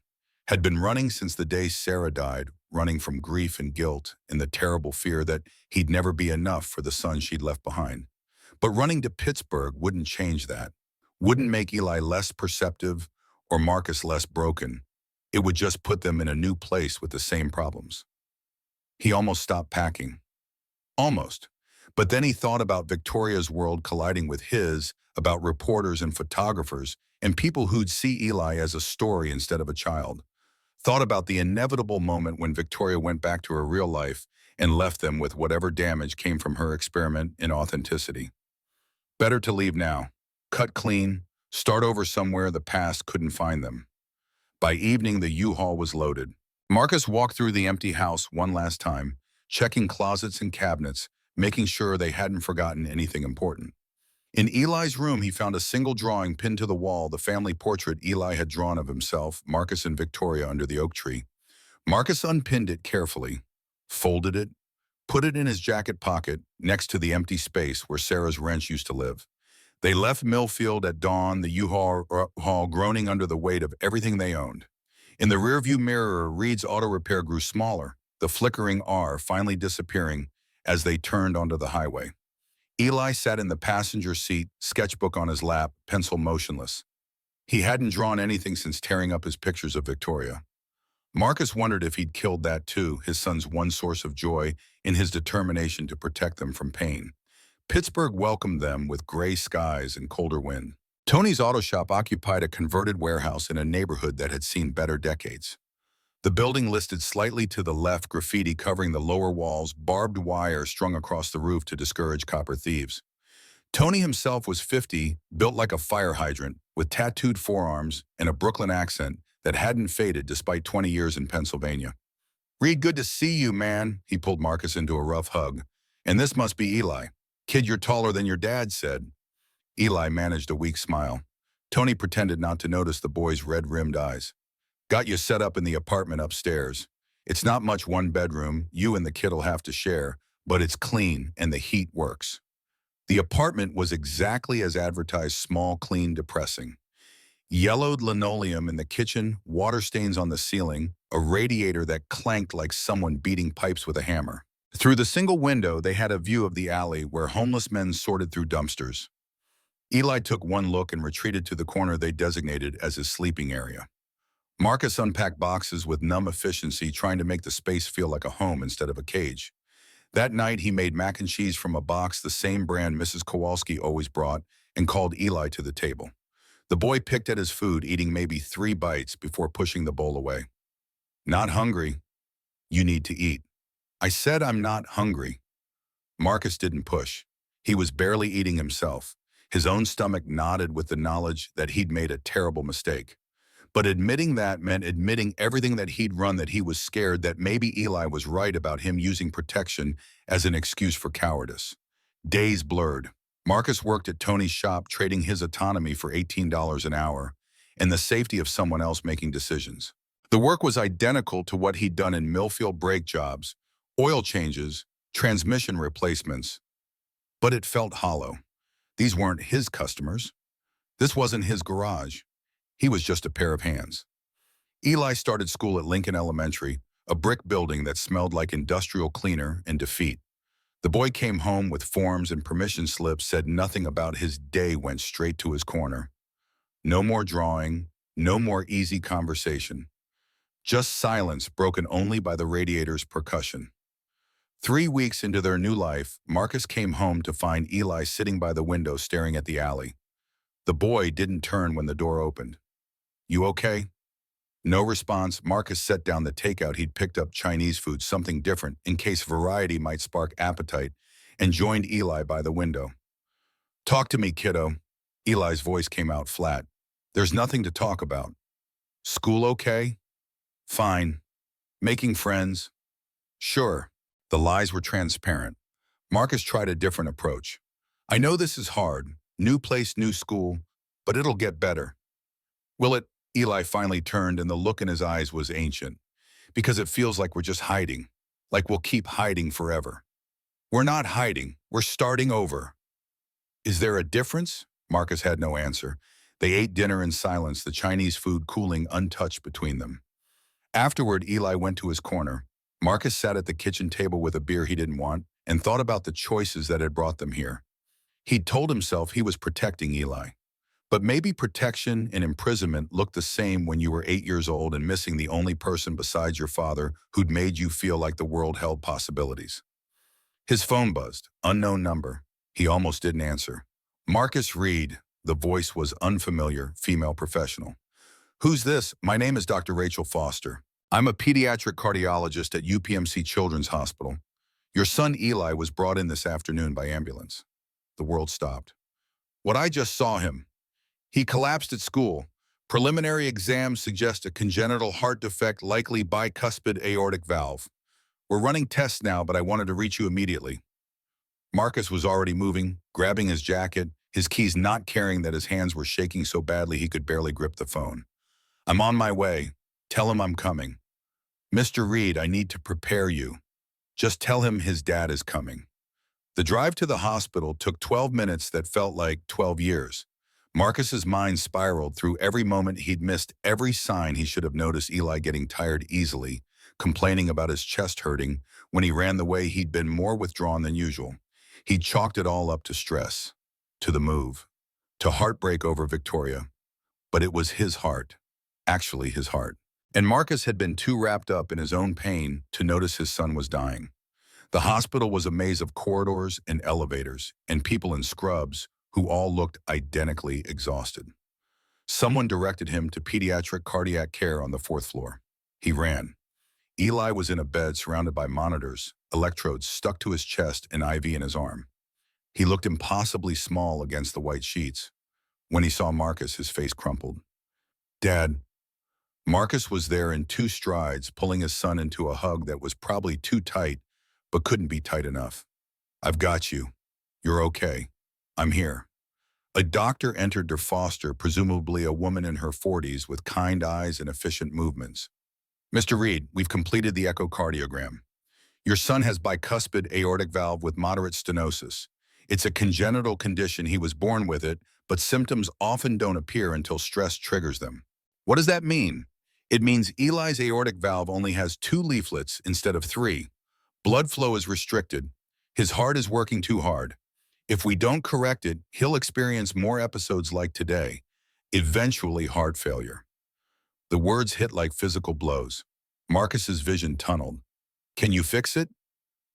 Had been running since the day Sarah died, running from grief and guilt and the terrible fear that he'd never be enough for the son she'd left behind. But running to Pittsburgh wouldn't change that. Wouldn't make Eli less perceptive or Marcus less broken. It would just put them in a new place with the same problems. He almost stopped packing. Almost. But then he thought about Victoria's world colliding with his, about reporters and photographers, and people who'd see Eli as a story instead of a child. Thought about the inevitable moment when Victoria went back to her real life and left them with whatever damage came from her experiment in authenticity. Better to leave now. Cut clean, start over somewhere the past couldn't find them. By evening, the U-Haul was loaded. Marcus walked through the empty house one last time, checking closets and cabinets, making sure they hadn't forgotten anything important. In Eli's room, he found a single drawing pinned to the wall, the family portrait Eli had drawn of himself, Marcus and Victoria under the oak tree. Marcus unpinned it carefully, folded it, put it in his jacket pocket next to the empty space where Sarah's wrench used to live. They left Millfield at dawn, the U-Haul groaning under the weight of everything they owned. In the rearview mirror, Reed's auto repair grew smaller, the flickering R finally disappearing as they turned onto the highway. Eli sat in the passenger seat, sketchbook on his lap, pencil motionless. He hadn't drawn anything since tearing up his pictures of Victoria. Marcus wondered if he'd killed that too, his son's one source of joy in his determination to protect them from pain. Pittsburgh welcomed them with gray skies and colder wind. Tony's auto shop occupied a converted warehouse in a neighborhood that had seen better decades. The building listed slightly to the left, graffiti covering the lower walls, barbed wire strung across the roof to discourage copper thieves. Tony himself was 50, built like a fire hydrant, with tattooed forearms and a Brooklyn accent that hadn't faded despite 20 years in Pennsylvania. "Reed, good to see you, man." He pulled Marcus into a rough hug. "And this must be Eli." "Kid, you're taller than your dad," said. Eli managed a weak smile. Tony pretended not to notice the boy's red-rimmed eyes. "Got you set up in the apartment upstairs. It's not much one bedroom, you and the kid'll have to share, but it's clean and the heat works." The apartment was exactly as advertised: small, clean, depressing. Yellowed linoleum in the kitchen, water stains on the ceiling, a radiator that clanked like someone beating pipes with a hammer. Through the single window, they had a view of the alley where homeless men sorted through dumpsters. Eli took one look and retreated to the corner they designated as his sleeping area. Marcus unpacked boxes with numb efficiency, trying to make the space feel like a home instead of a cage. That night, he made mac and cheese from a box, the same brand Mrs. Kowalski always brought, and called Eli to the table. The boy picked at his food, eating maybe 3 bites before pushing the bowl away. "Not hungry. You need to eat." "I said I'm not hungry." Marcus didn't push. He was barely eating himself. His own stomach nodded with the knowledge that he'd made a terrible mistake. But admitting that meant admitting everything that he'd run, that he was scared, that maybe Eli was right about him using protection as an excuse for cowardice. Days blurred. Marcus worked at Tony's shop, trading his autonomy for $18 an hour and the safety of someone else making decisions. The work was identical to what he'd done in millfield brake jobs, oil changes, transmission replacements, but it felt hollow. These weren't his customers. This wasn't his garage. He was just a pair of hands. Eli started school at Lincoln Elementary, a brick building that smelled like industrial cleaner and defeat. The boy came home with forms and permission slips, said nothing about his day, went straight to his corner. No more drawing, no more easy conversation. Just silence broken only by the radiator's percussion. 3 weeks into their new life, Marcus came home to find Eli sitting by the window staring at the alley. The boy didn't turn when the door opened. "You okay?" No response. Marcus set down the takeout he'd picked up, Chinese food, something different, in case variety might spark appetite, and joined Eli by the window. "Talk to me, kiddo." Eli's voice came out flat. "There's nothing to talk about." "School okay?" "Fine." "Making friends?" "Sure." The lies were transparent. Marcus tried a different approach. "I know this is hard. New place, new school, but it'll get better." "Will it?" Eli finally turned, and the look in his eyes was ancient. "Because it feels like we're just hiding. Like we'll keep hiding forever." "We're not hiding. We're starting over." "Is there a difference?" Marcus had no answer. They ate dinner in silence, the Chinese food cooling untouched between them. Afterward, Eli went to his corner. Marcus sat at the kitchen table with a beer he didn't want and thought about the choices that had brought them here. He'd told himself he was protecting Eli. But maybe protection and imprisonment looked the same when you were 8 years old and missing the only person besides your father who'd made you feel like the world held possibilities. His phone buzzed. Unknown number. He almost didn't answer. "Marcus Reed." The voice was unfamiliar, female professional. "Who's this?" "My name is Dr. Rachel Foster. I'm a pediatric cardiologist at UPMC Children's Hospital. Your son Eli was brought in this afternoon by ambulance." The world stopped. "What? I just saw him. He collapsed at school. Preliminary exams suggest a congenital heart defect, likely bicuspid aortic valve. We're running tests now, but I wanted to reach you immediately." Marcus was already moving, grabbing his jacket, his keys not caring that his hands were shaking so badly he could barely grip the phone. "I'm on my way. Tell him I'm coming." "Mr. Reed, I need to prepare you. Just tell him his dad is coming." The drive to the hospital took 12 minutes that felt like 12 years. Marcus's mind spiraled through every moment he'd missed, every sign he should have noticed: Eli getting tired easily, complaining about his chest hurting when he ran the way he'd been more withdrawn than usual. He chalked it all up to stress, to the move, to heartbreak over Victoria. But it was his heart, actually his heart. And Marcus had been too wrapped up in his own pain to notice his son was dying. The hospital was a maze of corridors and elevators, and people in scrubs who all looked identically exhausted. Someone directed him to pediatric cardiac care on the fourth floor. He ran. Eli was in a bed surrounded by monitors, electrodes stuck to his chest, and IV in his arm. He looked impossibly small against the white sheets. When he saw Marcus, his face crumpled. "Dad." Marcus was there in two strides, pulling his son into a hug that was probably too tight, but couldn't be tight enough. "I've got you. You're okay. I'm here." A doctor entered to Foster, presumably a woman in her 40s with kind eyes and efficient movements. "Mr. Reed, we've completed the echocardiogram. Your son has bicuspid aortic valve with moderate stenosis. It's a congenital condition. He was born with it, but symptoms often don't appear until stress triggers them." "What does that mean?" "It means Eli's aortic valve only has 2 leaflets instead of 3. Blood flow is restricted. His heart is working too hard. If we don't correct it, he'll experience more episodes like today, eventually heart failure." The words hit like physical blows. Marcus's vision tunneled. "Can you fix it?"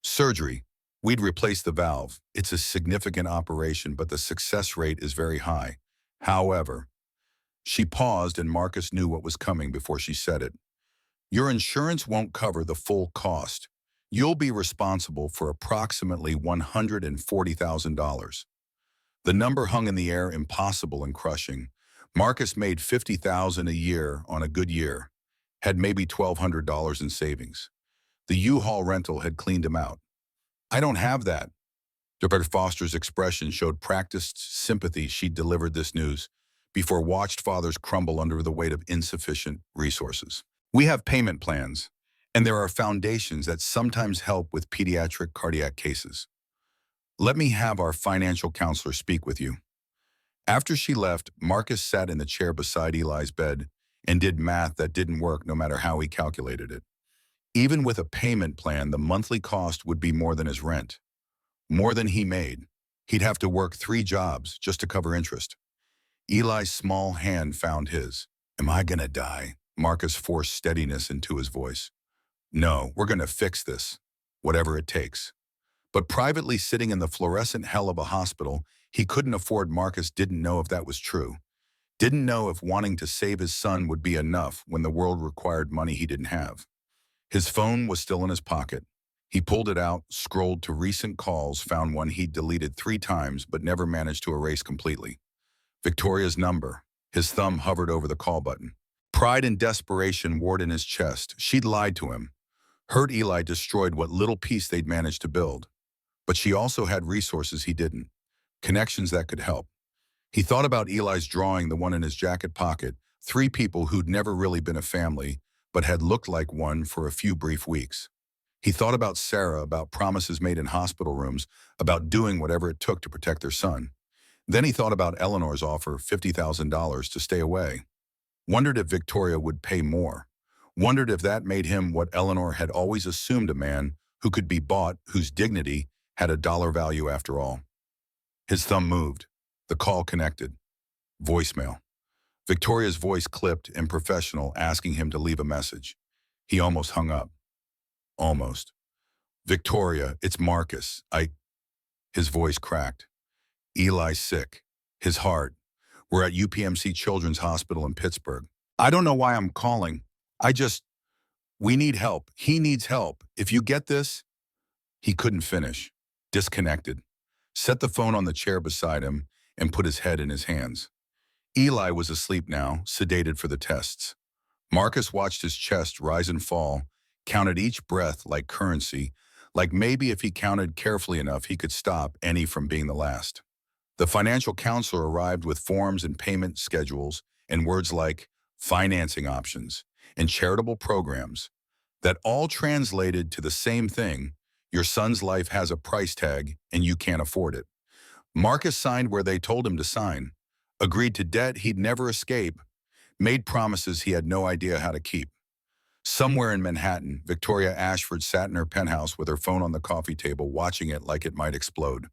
"Surgery. We'd replace the valve. It's a significant operation, but the success rate is very high. However," she paused, and Marcus knew what was coming before she said it. "Your insurance won't cover the full cost. You'll be responsible for approximately $140,000. The number hung in the air, impossible and crushing. Marcus made $50,000 a year on a good year, had maybe $1,200 in savings. The U-Haul rental had cleaned him out. "I don't have that." Dr. Foster's expression showed practiced sympathy. She delivered this news before watched fathers crumble under the weight of insufficient resources. "We have payment plans, and there are foundations that sometimes help with pediatric cardiac cases. Let me have our financial counselor speak with you." After she left, Marcus sat in the chair beside Eli's bed and did math that didn't work no matter how he calculated it. Even with a payment plan, the monthly cost would be more than his rent, more than he made. He'd have to work 3 jobs just to cover interest. Eli's small hand found his. "Am I gonna die?" Marcus forced steadiness into his voice. "No, we're gonna fix this, whatever it takes." But privately, sitting in the fluorescent hell of a hospital, he couldn't afford. Marcus didn't know if that was true. Didn't know if wanting to save his son would be enough when the world required money he didn't have. His phone was still in his pocket. He pulled it out, scrolled to recent calls, found one he'd deleted 3 times but never managed to erase completely. Victoria's number. His thumb hovered over the call button. Pride and desperation warred in his chest. She'd lied to him. Hurt Eli, destroyed what little peace they'd managed to build. But she also had resources he didn't. Connections that could help. He thought about Eli's drawing, the one in his jacket pocket, 3 people who'd never really been a family, but had looked like one for a few brief weeks. He thought about Sarah, about promises made in hospital rooms, about doing whatever it took to protect their son. Then he thought about Eleanor's offer, $50,000 to stay away. Wondered if Victoria would pay more. Wondered if that made him what Eleanor had always assumed: a man who could be bought, whose dignity had a dollar value after all. His thumb moved. The call connected. Voicemail. Victoria's voice clipped and professional, asking him to leave a message. He almost hung up. Almost. "Victoria, it's Marcus. His voice cracked. "Eli's sick. His heart. We're at UPMC Children's Hospital in Pittsburgh. I don't know why I'm calling. We need help. He needs help. If you get this." He couldn't finish. Disconnected. Set the phone on the chair beside him and put his head in his hands. Eli was asleep now, sedated for the tests. Marcus watched his chest rise and fall, counted each breath like currency, like maybe if he counted carefully enough, he could stop any from being the last. The financial counselor arrived with forms and payment schedules and words like financing options and charitable programs that all translated to the same thing: your son's life has a price tag and you can't afford it. Marcus signed where they told him to sign. agreed to debt he'd never escape, made promises he had no idea how to keep. Somewhere in Manhattan, Victoria Ashford sat in her penthouse with her phone on the coffee table, watching it like it might explode.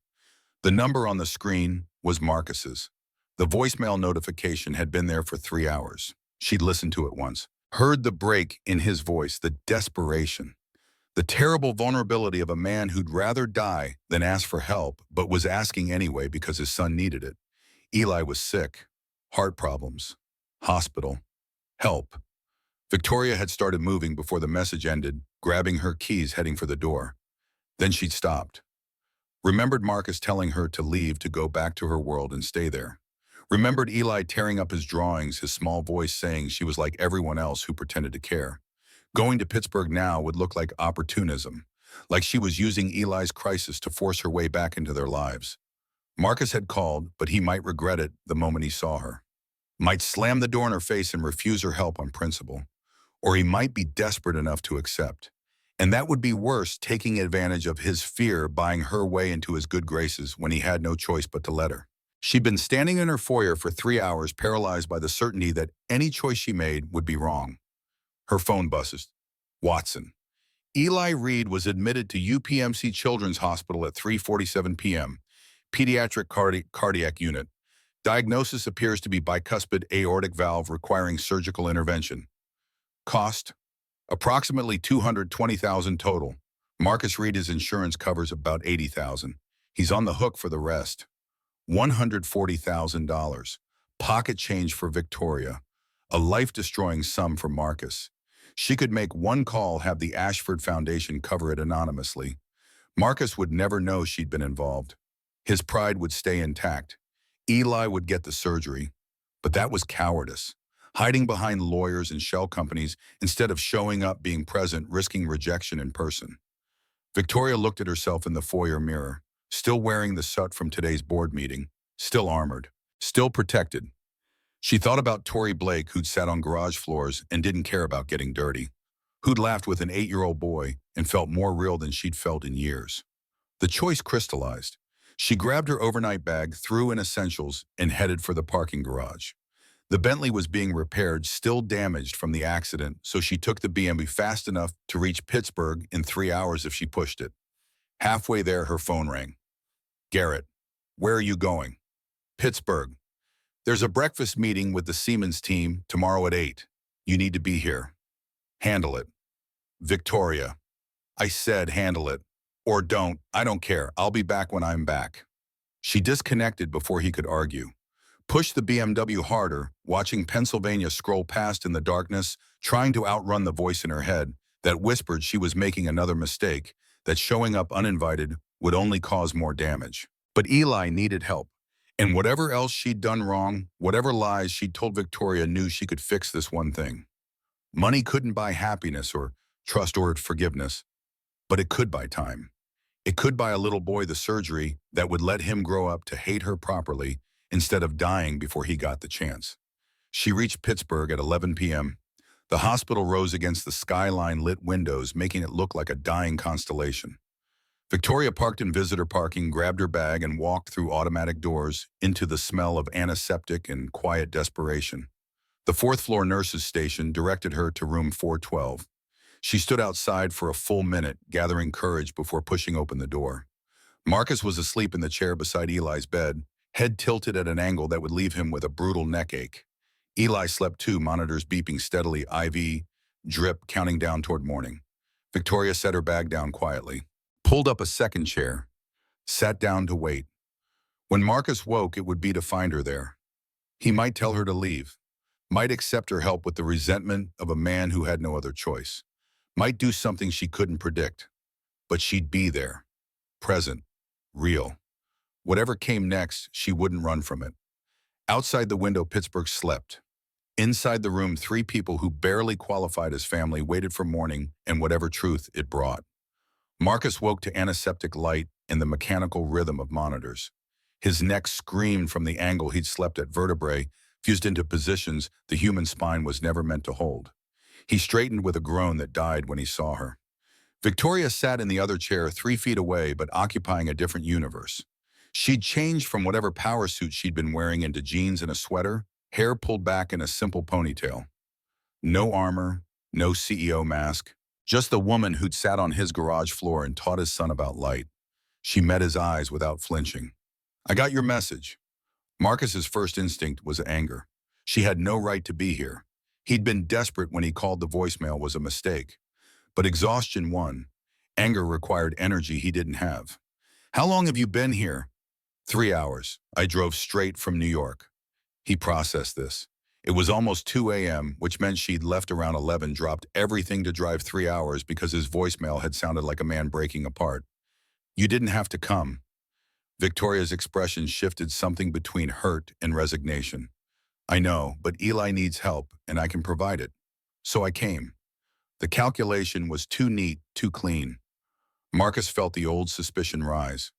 The number on the screen was Marcus's. The voicemail notification had been there for 3 hours. She'd listened to it once, heard the break in his voice, the desperation, the terrible vulnerability of a man who'd rather die than ask for help, but was asking anyway because his son needed it. Eli was sick, heart problems, hospital, help. Victoria had started moving before the message ended, grabbing her keys, heading for the door. Then she'd stopped. Remembered Marcus telling her to leave, to go back to her world and stay there. Remembered Eli tearing up his drawings, his small voice saying she was like everyone else who pretended to care. Going to Pittsburgh now would look like opportunism, like she was using Eli's crisis to force her way back into their lives. Marcus had called, but he might regret it the moment he saw her. Might slam the door in her face and refuse her help on principle. Or he might be desperate enough to accept. And that would be worse, taking advantage of his fear, buying her way into his good graces when he had no choice but to let her. She'd been standing in her foyer for 3 hours, paralyzed by the certainty that any choice she made would be wrong. Her phone buzzes. Watson. Eli Reed was admitted to UPMC Children's Hospital at 3:47 p.m. Pediatric cardiac unit. Diagnosis appears to be bicuspid aortic valve requiring surgical intervention. Cost? Approximately $220,000 total. Marcus Reed's insurance covers about $80,000. He's on the hook for the rest. $140,000. Pocket change for Victoria. A life-destroying sum for Marcus. She could make one call, have the Ashford Foundation cover it anonymously. Marcus would never know she'd been involved. His pride would stay intact. Eli would get the surgery. But that was cowardice. Hiding behind lawyers and shell companies instead of showing up, being present, risking rejection in person. Victoria looked at herself in the foyer mirror, still wearing the suit from today's board meeting, still armored, still protected. She thought about Tori Blake, who'd sat on garage floors and didn't care about getting dirty, who'd laughed with an 8-year-old boy and felt more real than she'd felt in years. The choice crystallized. She grabbed her overnight bag, threw in essentials, and headed for the parking garage. The Bentley was being repaired, still damaged from the accident, so she took the BMW fast enough to reach Pittsburgh in 3 hours if she pushed it. Halfway there, her phone rang. Garrett, where are you going? Pittsburgh. There's a breakfast meeting with the Siemens team tomorrow at 8. You need to be here. Handle it. Victoria. I said handle it. Or don't. I don't care. I'll be back when I'm back. She disconnected before he could argue. Pushed the BMW harder, watching Pennsylvania scroll past in the darkness, trying to outrun the voice in her head that whispered she was making another mistake, that showing up uninvited would only cause more damage. But Eli needed help. And whatever else she'd done wrong, whatever lies she'd told Victoria, knew she could fix this one thing. Money couldn't buy happiness or trust or forgiveness, but it could buy time. It could buy a little boy the surgery that would let him grow up to hate her properly instead of dying before he got the chance. She reached Pittsburgh at 11 p.m. The hospital rose against the skyline-lit windows, making it look like a dying constellation. Victoria parked in visitor parking, grabbed her bag, and walked through automatic doors into the smell of antiseptic and quiet desperation. The fourth-floor nurse's station directed her to room 412. She stood outside for a full minute, gathering courage before pushing open the door. Marcus was asleep in the chair beside Eli's bed, head tilted at an angle that would leave him with a brutal neck ache. Eli slept too, monitors beeping steadily, IV, drip, counting down toward morning. Victoria set her bag down quietly, pulled up a second chair, sat down to wait. When Marcus woke, it would be to find her there. He might tell her to leave, might accept her help with the resentment of a man who had no other choice, might do something she couldn't predict, but she'd be there, present, real. Whatever came next, she wouldn't run from it. Outside the window, Pittsburgh slept. Inside the room, 3 people who barely qualified as family waited for morning and whatever truth it brought. Marcus woke to antiseptic light and the mechanical rhythm of monitors. His neck screamed from the angle he'd slept at, vertebrae fused into positions the human spine was never meant to hold. He straightened with a groan that died when he saw her. Victoria sat in the other chair, 3 feet away, but occupying a different universe. She'd changed from whatever power suit she'd been wearing into jeans and a sweater, hair pulled back in a simple ponytail. No armor, no CEO mask, just the woman who'd sat on his garage floor and taught his son about light. She met his eyes without flinching. "I got your message." Marcus's first instinct was anger. She had no right to be here. He'd been desperate when he called the voicemail was a mistake. But exhaustion won. Anger required energy he didn't have. "How long have you been here?" 3 hours. I drove straight from New York." He processed this. It was almost 2 a.m., which meant she'd left around 11, dropped everything to drive 3 hours because his voicemail had sounded like a man breaking apart. "You didn't have to come." Victoria's expression shifted, something between hurt and resignation. "I know, but Eli needs help, and I can provide it. So I came." The calculation was too neat, too clean. Marcus felt the old suspicion rise.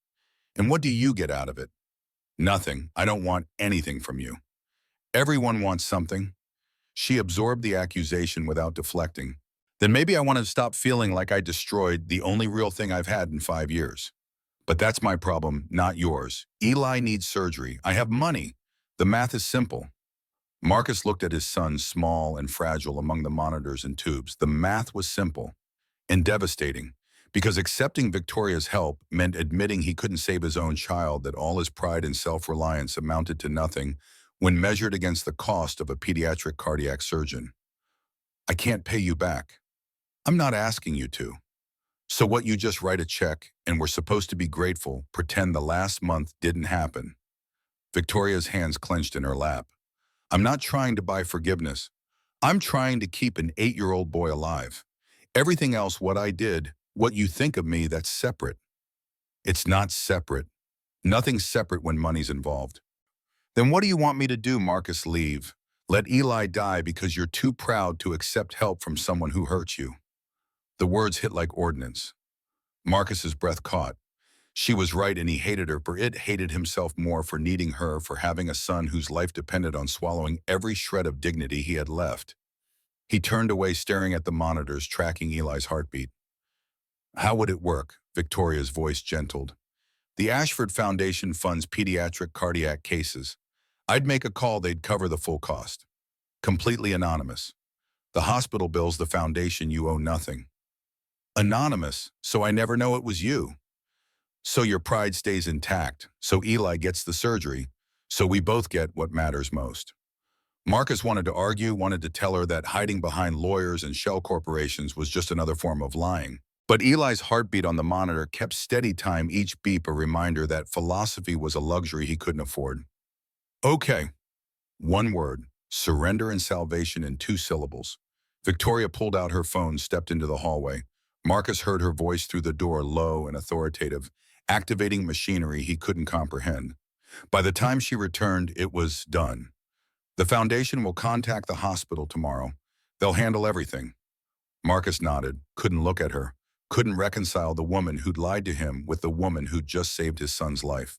"And what do you get out of it?" "Nothing. I don't want anything from you." "Everyone wants something." She absorbed the accusation without deflecting. "Then maybe I want to stop feeling like I destroyed the only real thing I've had in 5 years. But that's my problem, not yours. Eli needs surgery. I have money. The math is simple." Marcus looked at his son, small and fragile among the monitors and tubes. The math was simple and devastating, because accepting Victoria's help meant admitting he couldn't save his own child, that all his pride and self-reliance amounted to nothing when measured against the cost of a pediatric cardiac surgeon. "I can't pay you back." "I'm not asking you to." "So what, you just write a check and we're supposed to be grateful, pretend the last month didn't happen?" Victoria's hands clenched in her lap. "I'm not trying to buy forgiveness. I'm trying to keep an 8-year-old boy alive. Everything else, what I did, what you think of me, that's separate." "It's not separate. Nothing's separate when money's involved." "Then what do you want me to do?" "Marcus, leave. Let Eli die because you're too proud to accept help from someone who hurts you." The words hit like ordnance. Marcus's breath caught. She was right, and he hated her for it, hated himself more for needing her, for having a son whose life depended on swallowing every shred of dignity he had left. He turned away, staring at the monitors, tracking Eli's heartbeat. "How would it work?" Victoria's voice gentled. "The Ashford Foundation funds pediatric cardiac cases. I'd make a call, they'd cover the full cost. Completely anonymous. The hospital bills the foundation, you owe nothing." "Anonymous, so I never know it was you." "So your pride stays intact, so Eli gets the surgery, so we both get what matters most." Marcus wanted to argue, wanted to tell her that hiding behind lawyers and shell corporations was just another form of lying. But Eli's heartbeat on the monitor kept steady time, each beep a reminder that philosophy was a luxury he couldn't afford. "Okay." One word: surrender and salvation, in 2 syllables. Victoria pulled out her phone, stepped into the hallway. Marcus heard her voice through the door, low and authoritative, activating machinery he couldn't comprehend. By the time she returned, it was done. "The foundation will contact the hospital tomorrow. They'll handle everything." Marcus nodded, couldn't look at her, couldn't reconcile the woman who'd lied to him with the woman who'd just saved his son's life.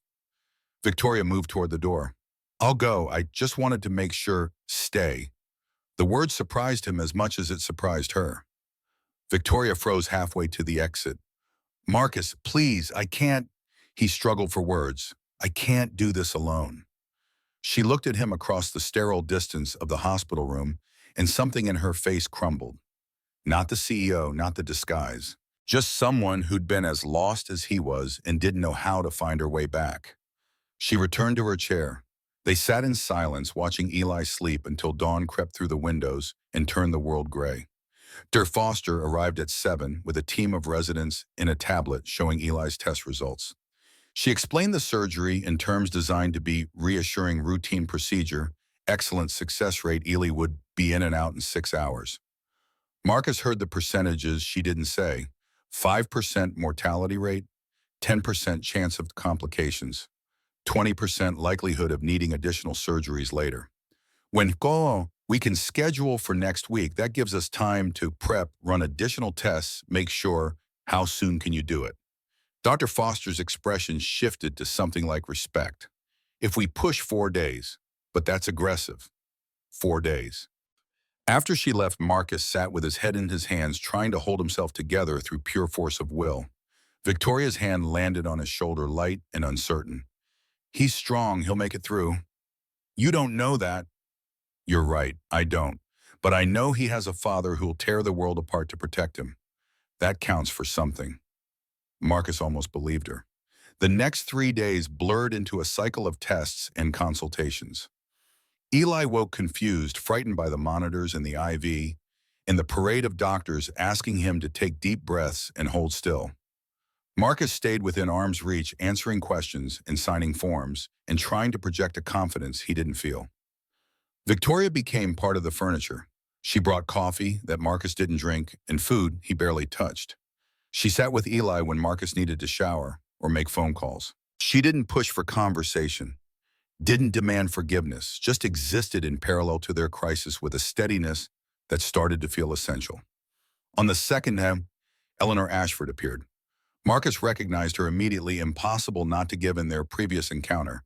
Victoria moved toward the door. "I'll go. I just wanted to make sure." "Stay." The word surprised him as much as it surprised her. Victoria froze halfway to the exit. "Marcus, please, I can't." He struggled for words. "I can't do this alone." She looked at him across the sterile distance of the hospital room, and something in her face crumbled. Not the CEO, not the disguise. Just someone who'd been as lost as he was and didn't know how to find her way back. She returned to her chair. They sat in silence, watching Eli sleep until dawn crept through the windows and turned the world gray. Der Foster arrived at 7 with a team of residents in a tablet showing Eli's test results. She explained the surgery in terms designed to be reassuring: routine procedure, excellent success rate, Eli would be in and out in 6 hours. Marcus heard the percentages she didn't say. 5% mortality rate, 10% chance of complications, 20% likelihood of needing additional surgeries later. "When we can schedule for next week. That gives us time to prep, run additional tests, make sure. How soon can you do it?" Dr. Foster's expression shifted to something like respect. "If we push 4 days, but that's aggressive. 4 days." After she left, Marcus sat with his head in his hands, trying to hold himself together through pure force of will. Victoria's hand landed on his shoulder, light and uncertain. He's strong, he'll make it through. You don't know that. You're right, I don't. But I know he has a father who'll tear the world apart to protect him. That counts for something. Marcus almost believed her. The next 3 days blurred into a cycle of tests and consultations. Eli woke confused, frightened by the monitors and the IV, and the parade of doctors asking him to take deep breaths and hold still. Marcus stayed within arm's reach, answering questions and signing forms, and trying to project a confidence he didn't feel. Victoria became part of the furniture. She brought coffee that Marcus didn't drink and food he barely touched. She sat with Eli when Marcus needed to shower or make phone calls. She didn't push for conversation, didn't demand forgiveness, just existed in parallel to their crisis with a steadiness that started to feel essential. On the second day, Eleanor Ashford appeared. Marcus recognized her immediately, impossible not to given their previous encounter.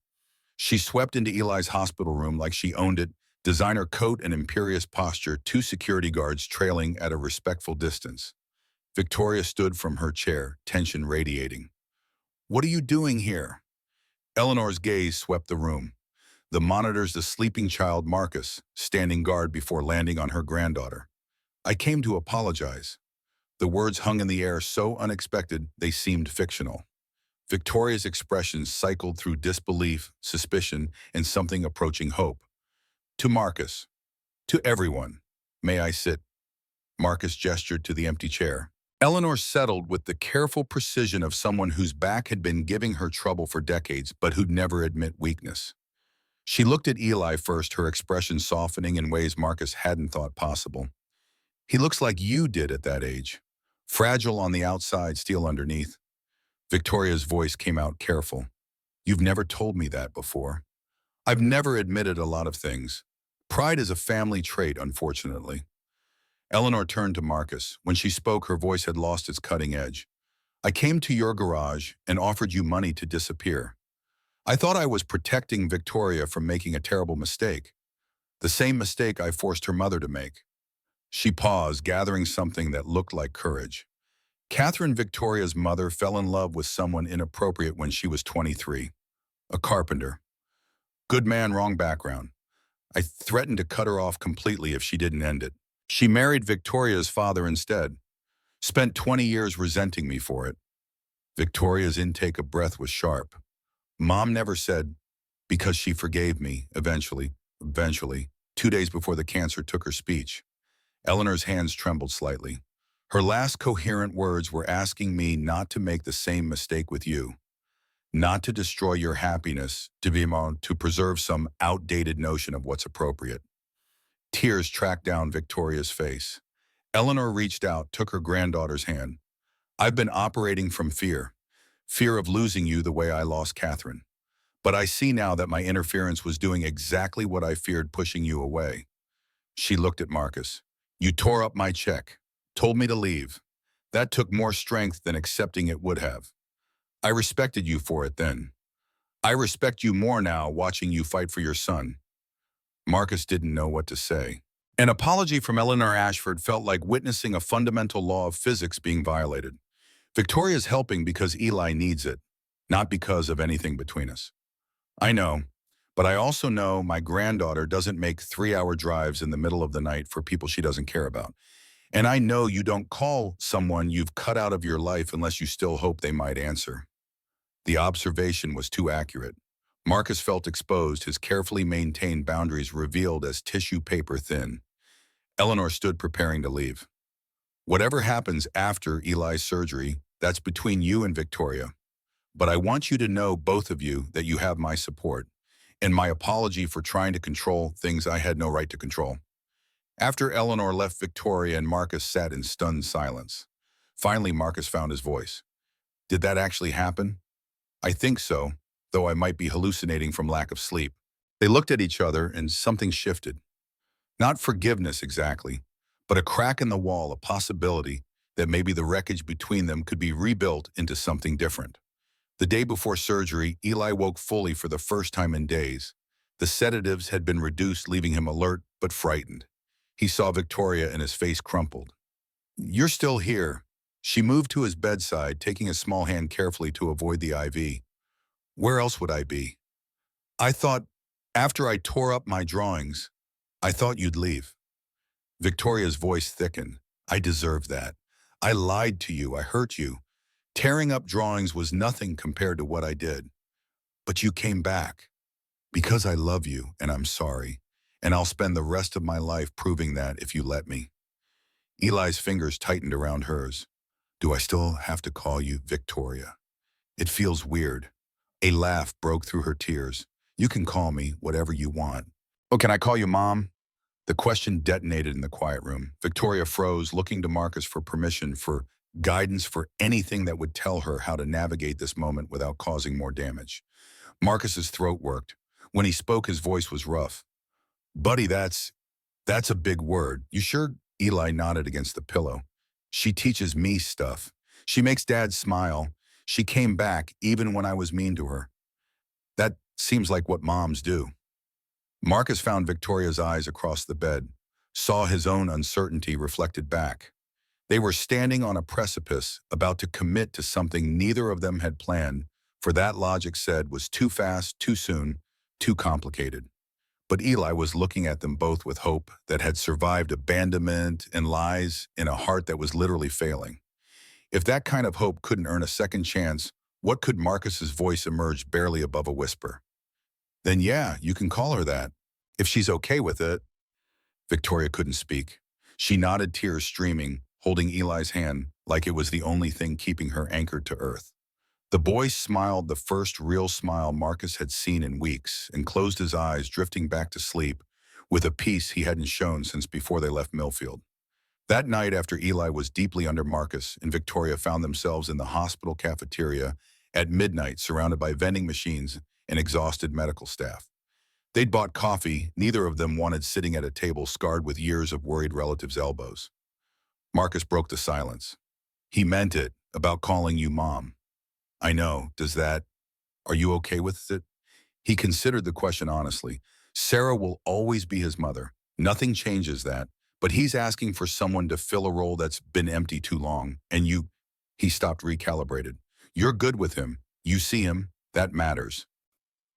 She swept into Eli's hospital room like she owned it, designer coat and imperious posture, two security guards trailing at a respectful distance. Victoria stood from her chair, tension radiating. "What are you doing here?" Eleanor's gaze swept the room. The monitors the sleeping child Marcus, standing guard before landing on her granddaughter. "I came to apologize." The words hung in the air, so unexpected they seemed fictional. Victoria's expressions cycled through disbelief, suspicion, and something approaching hope. "To Marcus. To everyone. May I sit?" Marcus gestured to the empty chair. Eleanor settled with the careful precision of someone whose back had been giving her trouble for decades, but who'd never admit weakness. She looked at Eli first, her expression softening in ways Marcus hadn't thought possible. "He looks like you did at that age. Fragile on the outside, steel underneath." Victoria's voice came out careful. "You've never told me that before." "I've never admitted a lot of things. Pride is a family trait, unfortunately." Eleanor turned to Marcus. When she spoke, her voice had lost its cutting edge. "I came to your garage and offered you money to disappear. I thought I was protecting Victoria from making a terrible mistake. The same mistake I forced her mother to make." She paused, gathering something that looked like courage. Catherine, Victoria's mother, fell in love with someone inappropriate when she was 23. A carpenter. Good man, wrong background. I threatened to cut her off completely if she didn't end it. She married Victoria's father instead. Spent 20 years resenting me for it. Victoria's intake of breath was sharp. Mom never said, because she forgave me, eventually, 2 days before the cancer took her speech. Eleanor's hands trembled slightly. Her last coherent words were asking me not to make the same mistake with you. Not to destroy your happiness, to preserve some outdated notion of what's appropriate. Tears tracked down Victoria's face. Eleanor reached out, took her granddaughter's hand. "I've been operating from fear. Fear of losing you the way I lost Catherine. But I see now that my interference was doing exactly what I feared, pushing you away." She looked at Marcus. "You tore up my check, told me to leave. That took more strength than accepting it would have. I respected you for it then. I respect you more now, watching you fight for your son." Marcus didn't know what to say. An apology from Eleanor Ashford felt like witnessing a fundamental law of physics being violated. Victoria's helping because Eli needs it, not because of anything between us. "I know, but I also know my granddaughter doesn't make 3-hour drives in the middle of the night for people she doesn't care about. And I know you don't call someone you've cut out of your life unless you still hope they might answer." The observation was too accurate. Marcus felt exposed, his carefully maintained boundaries revealed as tissue paper thin. Eleanor stood preparing to leave. "Whatever happens after Eli's surgery, that's between you and Victoria. But I want you to know, both of you, that you have my support, and my apology for trying to control things I had no right to control." After Eleanor left, Victoria and Marcus sat in stunned silence. Finally, Marcus found his voice. "Did that actually happen?" "I think so, though I might be hallucinating from lack of sleep." They looked at each other and something shifted. Not forgiveness exactly, but a crack in the wall, a possibility that maybe the wreckage between them could be rebuilt into something different. The day before surgery, Eli woke fully for the first time in days. The sedatives had been reduced, leaving him alert but frightened. He saw Victoria and his face crumpled. "You're still here." She moved to his bedside, taking his small hand carefully to avoid the IV. "Where else would I be?" I thought, after I tore up my drawings, I thought you'd leave. Victoria's voice thickened. I deserve that. I lied to you. I hurt you. Tearing up drawings was nothing compared to what I did. But you came back. Because I love you, and I'm sorry. And I'll spend the rest of my life proving that if you let me. Eli's fingers tightened around hers. Do I still have to call you Victoria? It feels weird. A laugh broke through her tears. You can call me whatever you want. Oh, can I call you Mom? The question detonated in the quiet room. Victoria froze, looking to Marcus for permission, for guidance, for anything that would tell her how to navigate this moment without causing more damage. Marcus's throat worked. When he spoke, his voice was rough. Buddy, that's a big word. You sure? Eli nodded against the pillow. She teaches me stuff. She makes Dad smile. She came back even when I was mean to her. That seems like what moms do. Marcus found Victoria's eyes across the bed, saw his own uncertainty reflected back. They were standing on a precipice, about to commit to something neither of them had planned, for that logic said was too fast, too soon, too complicated. But Eli was looking at them both with hope that had survived abandonment and lies in a heart that was literally failing. If that kind of hope couldn't earn a second chance, what could Marcus's voice emerge barely above a whisper? Then yeah, you can call her that. If she's okay with it. Victoria couldn't speak. She nodded, tears streaming, holding Eli's hand like it was the only thing keeping her anchored to earth. The boy smiled, the first real smile Marcus had seen in weeks, and closed his eyes, drifting back to sleep with a peace he hadn't shown since before they left Millfield. That night, after Eli was deeply under Marcus and Victoria found themselves in the hospital cafeteria at midnight, surrounded by vending machines and exhausted medical staff. They'd bought coffee. Neither of them wanted sitting at a table scarred with years of worried relatives' elbows. Marcus broke the silence. He meant it, about calling you Mom. I know. Are you okay with it? He considered the question honestly. Sarah will always be his mother. Nothing changes that. But he's asking for someone to fill a role that's been empty too long. And he stopped, recalibrated. You're good with him. You see him. That matters.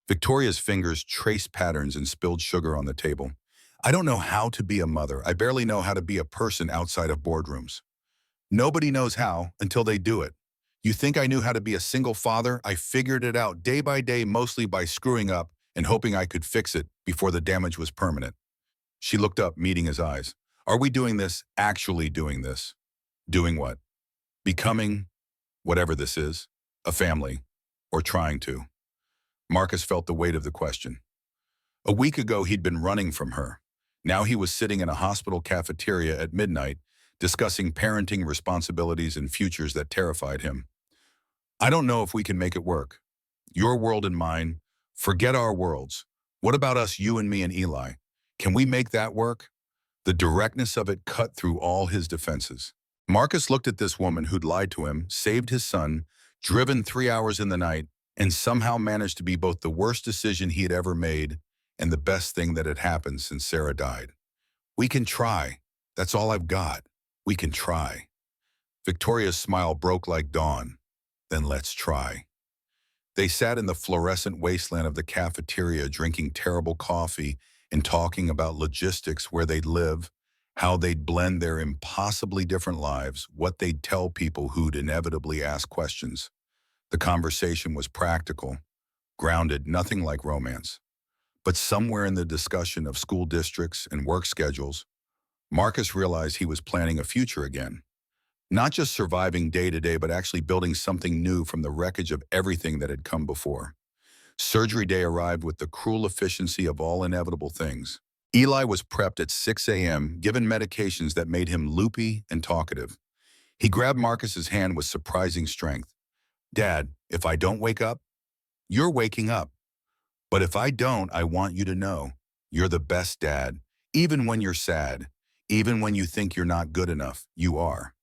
Victoria's fingers traced patterns and spilled sugar on the table. I don't know how to be a mother. I barely know how to be a person outside of boardrooms. Nobody knows how until they do it. You think I knew how to be a single father? I figured it out day by day, mostly by screwing up and hoping I could fix it before the damage was permanent. She looked up, meeting his eyes. Are we doing this, actually doing this? Doing what? Becoming, whatever this is, a family, or trying to. Marcus felt the weight of the question. A week ago, he'd been running from her. Now he was sitting in a hospital cafeteria at midnight, discussing parenting responsibilities and futures that terrified him. I don't know if we can make it work. Your world and mine, forget our worlds. What about us, you and me and Eli? Can we make that work? The directness of it cut through all his defenses. Marcus looked at this woman who'd lied to him, saved his son, driven 3 hours in the night, and somehow managed to be both the worst decision he had ever made and the best thing that had happened since Sarah died. We can try. That's all I've got. We can try. Victoria's smile broke like dawn. Then let's try. They sat in the fluorescent wasteland of the cafeteria, drinking terrible coffee and talking about logistics, where they'd live, how they'd blend their impossibly different lives, what they'd tell people who'd inevitably ask questions. The conversation was practical, grounded, nothing like romance. But somewhere in the discussion of school districts and work schedules, Marcus realized he was planning a future again. Not just surviving day to day, but actually building something new from the wreckage of everything that had come before. Surgery day arrived with the cruel efficiency of all inevitable things. Eli was prepped at 6 a.m., given medications that made him loopy and talkative. He grabbed Marcus's hand with surprising strength. Dad, if I don't wake up, you're waking up. But if I don't, I want you to know, you're the best dad. Even when you're sad, even when you think you're not good enough, you are.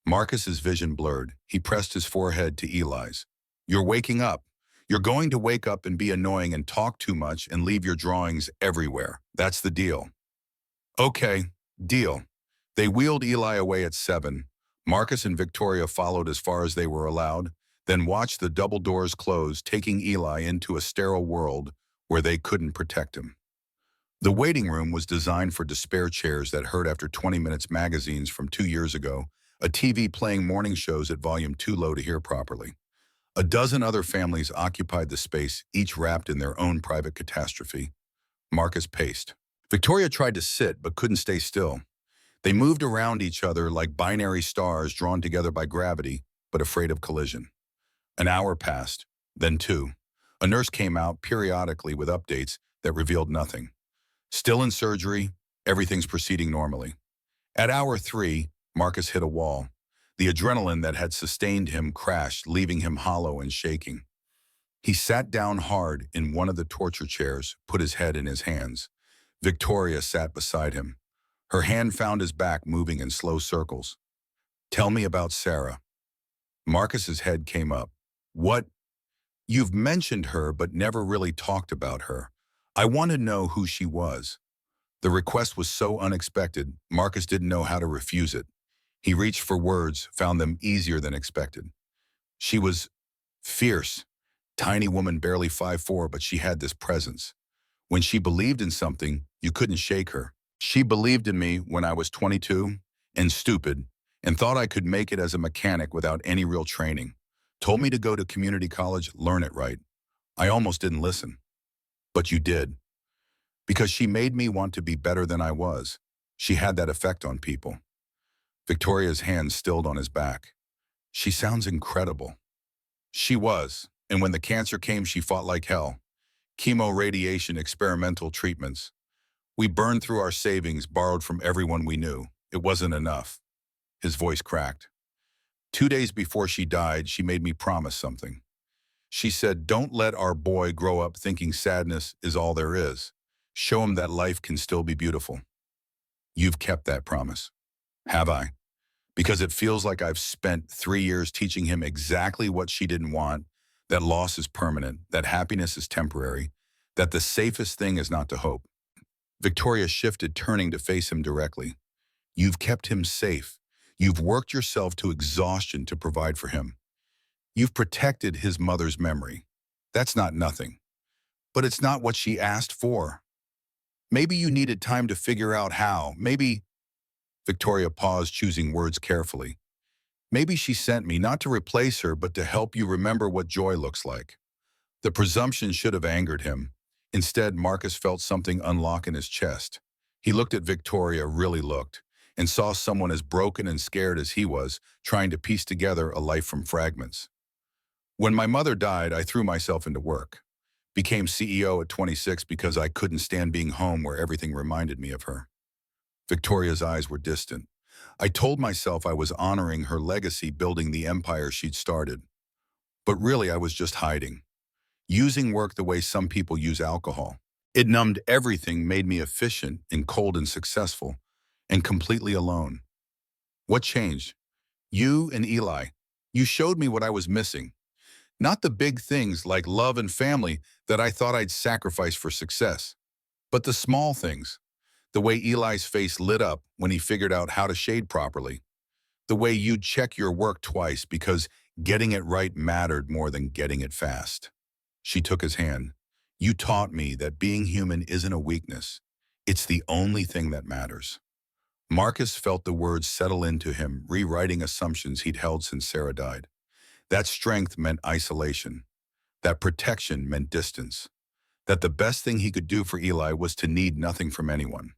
Marcus's vision blurred. He pressed his forehead to Eli's. You're waking up. You're going to wake up and be annoying and talk too much and leave your drawings everywhere. That's the deal. Okay, deal. They wheeled Eli away at 7. Marcus and Victoria followed as far as they were allowed, then watched the double doors close, taking Eli into a sterile world where they couldn't protect him. The waiting room was designed for despair chairs that heard after 20 minutes magazines from 2 years ago, a TV playing morning shows at volume too low to hear properly. A dozen other families occupied the space, each wrapped in their own private catastrophe. Marcus paced. Victoria tried to sit but couldn't stay still. They moved around each other like binary stars drawn together by gravity, but afraid of collision. An hour passed, then two. A nurse came out periodically with updates that revealed nothing. Still in surgery, everything's proceeding normally. At hour 3, Marcus hit a wall. The adrenaline that had sustained him crashed, leaving him hollow and shaking. He sat down hard in one of the torture chairs, put his head in his hands. Victoria sat beside him. Her hand found his back, moving in slow circles. "Tell me about Sarah." Marcus's head came up. "What? You've mentioned her but never really talked about her. I want to know who she was." The request was so unexpected, Marcus didn't know how to refuse it. He reached for words, found them easier than expected. "She was fierce. Tiny woman, barely 5'4", but she had this presence. When she believed in something, you couldn't shake her. She believed in me when I was 22 and stupid and thought I could make it as a mechanic without any real training. Told me to go to community college, learn it right. I almost didn't listen. But you did. Because she made me want to be better than I was. She had that effect on people." Victoria's hand stilled on his back. "She sounds incredible." She was, and when the cancer came, she fought like hell. Chemo, radiation, experimental treatments. We burned through our savings, borrowed from everyone we knew. It wasn't enough. His voice cracked. 2 days before she died, she made me promise something. She said, "Don't let our boy grow up thinking sadness is all there is. Show him that life can still be beautiful." You've kept that promise. Have I? Because it feels like I've spent 3 years teaching him exactly what she didn't want, that loss is permanent, that happiness is temporary, that the safest thing is not to hope. Victoria shifted, turning to face him directly. You've kept him safe. You've worked yourself to exhaustion to provide for him. You've protected his mother's memory. That's not nothing. But it's not what she asked for. Maybe you needed time to figure out how. Maybe—" Victoria paused, choosing words carefully. "Maybe she sent me not to replace her, but to help you remember what joy looks like." The presumption should have angered him. Instead, Marcus felt something unlock in his chest. He looked at Victoria, really looked, and saw someone as broken and scared as he was, trying to piece together a life from fragments. "When my mother died, I threw myself into work. Became CEO at 26 because I couldn't stand being home where everything reminded me of her." Victoria's eyes were distant. "I told myself I was honoring her legacy, building the empire she'd started. But really, I was just hiding. Using work the way some people use alcohol. It numbed everything, made me efficient and cold and successful, and completely alone. What changed? You and Eli. You showed me what I was missing. Not the big things like love and family that I thought I'd sacrifice for success, but the small things. The way Eli's face lit up when he figured out how to shade properly. The way you'd check your work twice because getting it right mattered more than getting it fast." She took his hand. "You taught me that being human isn't a weakness. It's the only thing that matters." Marcus felt the words settle into him, rewriting assumptions he'd held since Sarah died. That strength meant isolation. That protection meant distance. That the best thing he could do for Eli was to need nothing from anyone.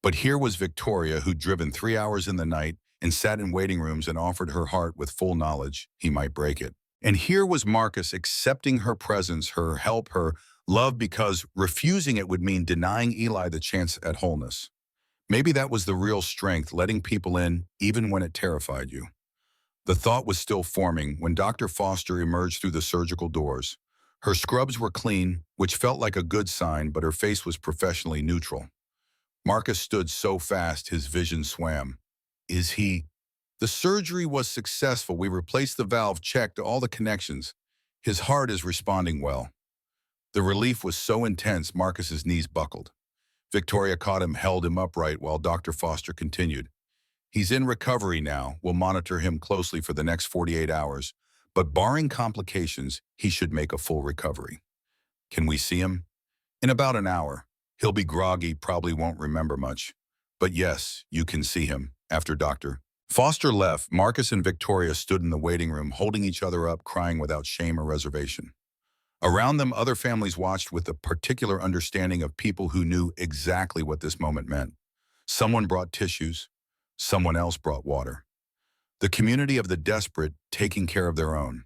But here was Victoria, who'd driven 3 hours in the night and sat in waiting rooms and offered her heart with full knowledge he might break it. And here was Marcus accepting her presence, her help, her love, because refusing it would mean denying Eli the chance at wholeness. Maybe that was the real strength, letting people in even when it terrified you. The thought was still forming when Dr. Foster emerged through the surgical doors. Her scrubs were clean, which felt like a good sign, but her face was professionally neutral. Marcus stood so fast his vision swam. "Is he—" "The surgery was successful. We replaced the valve, checked all the connections. His heart is responding well." The relief was so intense, Marcus's knees buckled. Victoria caught him, held him upright while Dr. Foster continued. "He's in recovery now. We'll monitor him closely for the next 48 hours. But barring complications, he should make a full recovery." "Can we see him?" In about an hour. He'll be groggy, probably won't remember much. But yes, you can see him, after Dr. Foster left. Marcus and Victoria stood in the waiting room, holding each other up, crying without shame or reservation. Around them, other families watched with a particular understanding of people who knew exactly what this moment meant. Someone brought tissues, someone else brought water. The community of the desperate taking care of their own.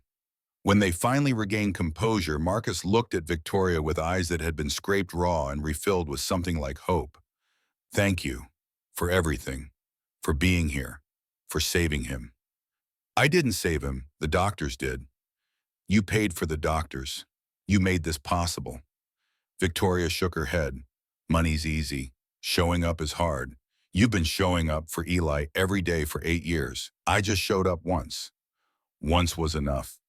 When they finally regained composure, Marcus looked at Victoria with eyes that had been scraped raw and refilled with something like hope. Thank you for everything, for being here, for saving him. I didn't save him, the doctors did. You paid for the doctors. You made this possible. Victoria shook her head. Money's easy. Showing up is hard. You've been showing up for Eli every day for 8 years. I just showed up once. Once was enough.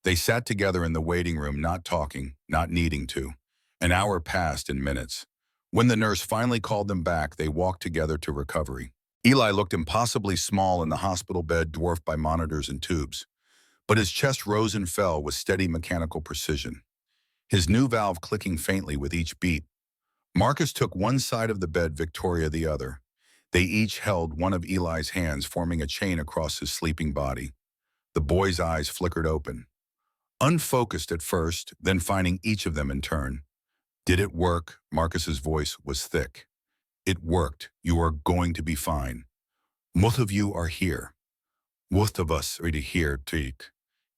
They sat together in the waiting room, not talking, not needing to. An hour passed in minutes. When the nurse finally called them back, they walked together to recovery. Eli looked impossibly small in the hospital bed, dwarfed by monitors and tubes. But his chest rose and fell with steady mechanical precision, his new valve clicking faintly with each beat. Marcus took one side of the bed, Victoria the other. They each held one of Eli's hands, forming a chain across his sleeping body. The boy's eyes flickered open. Unfocused at first, then finding each of them in turn. Did it work? Marcus's voice was thick. It worked. You are going to be fine. Most of you are here. Most of us are here, Teak.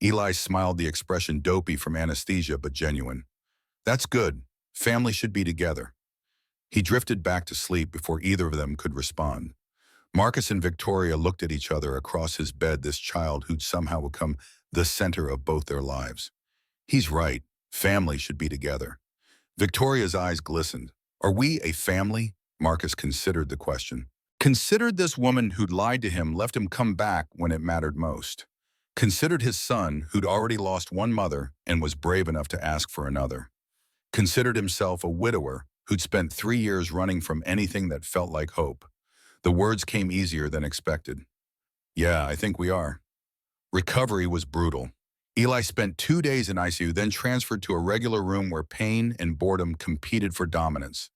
Eli smiled, the expression dopey from anesthesia, but genuine. That's good. Family should be together. He drifted back to sleep before either of them could respond. Marcus and Victoria looked at each other across his bed, this child who'd somehow become the center of both their lives. He's right. Family should be together. Victoria's eyes glistened. Are we a family? Marcus considered the question. Considered this woman who'd lied to him, left him come back when it mattered most. Considered his son who'd already lost one mother and was brave enough to ask for another. Considered himself a widower who'd spent 3 years running from anything that felt like hope. The words came easier than expected. Yeah, I think we are. Recovery was brutal. Eli spent 2 days in ICU, then transferred to a regular room where pain and boredom competed for dominance.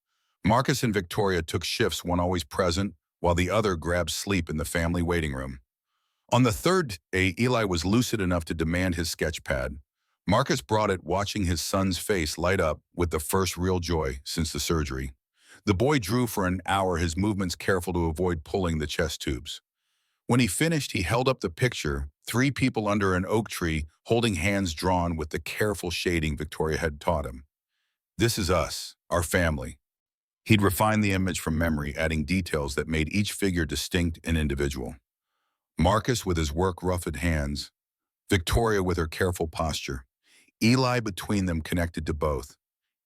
Marcus and Victoria took shifts, one always present, while the other grabbed sleep in the family waiting room. On the third day, Eli was lucid enough to demand his sketch pad. Marcus brought it, watching his son's face light up with the first real joy since the surgery. The boy drew for an hour, his movements careful to avoid pulling the chest tubes. When he finished, he held up the picture, 3 people under an oak tree, holding hands drawn with the careful shading Victoria had taught him. This is us, our family. He'd refined the image from memory, adding details that made each figure distinct and individual. Marcus with his work-roughed hands, Victoria with her careful posture, Eli between them, connected to both.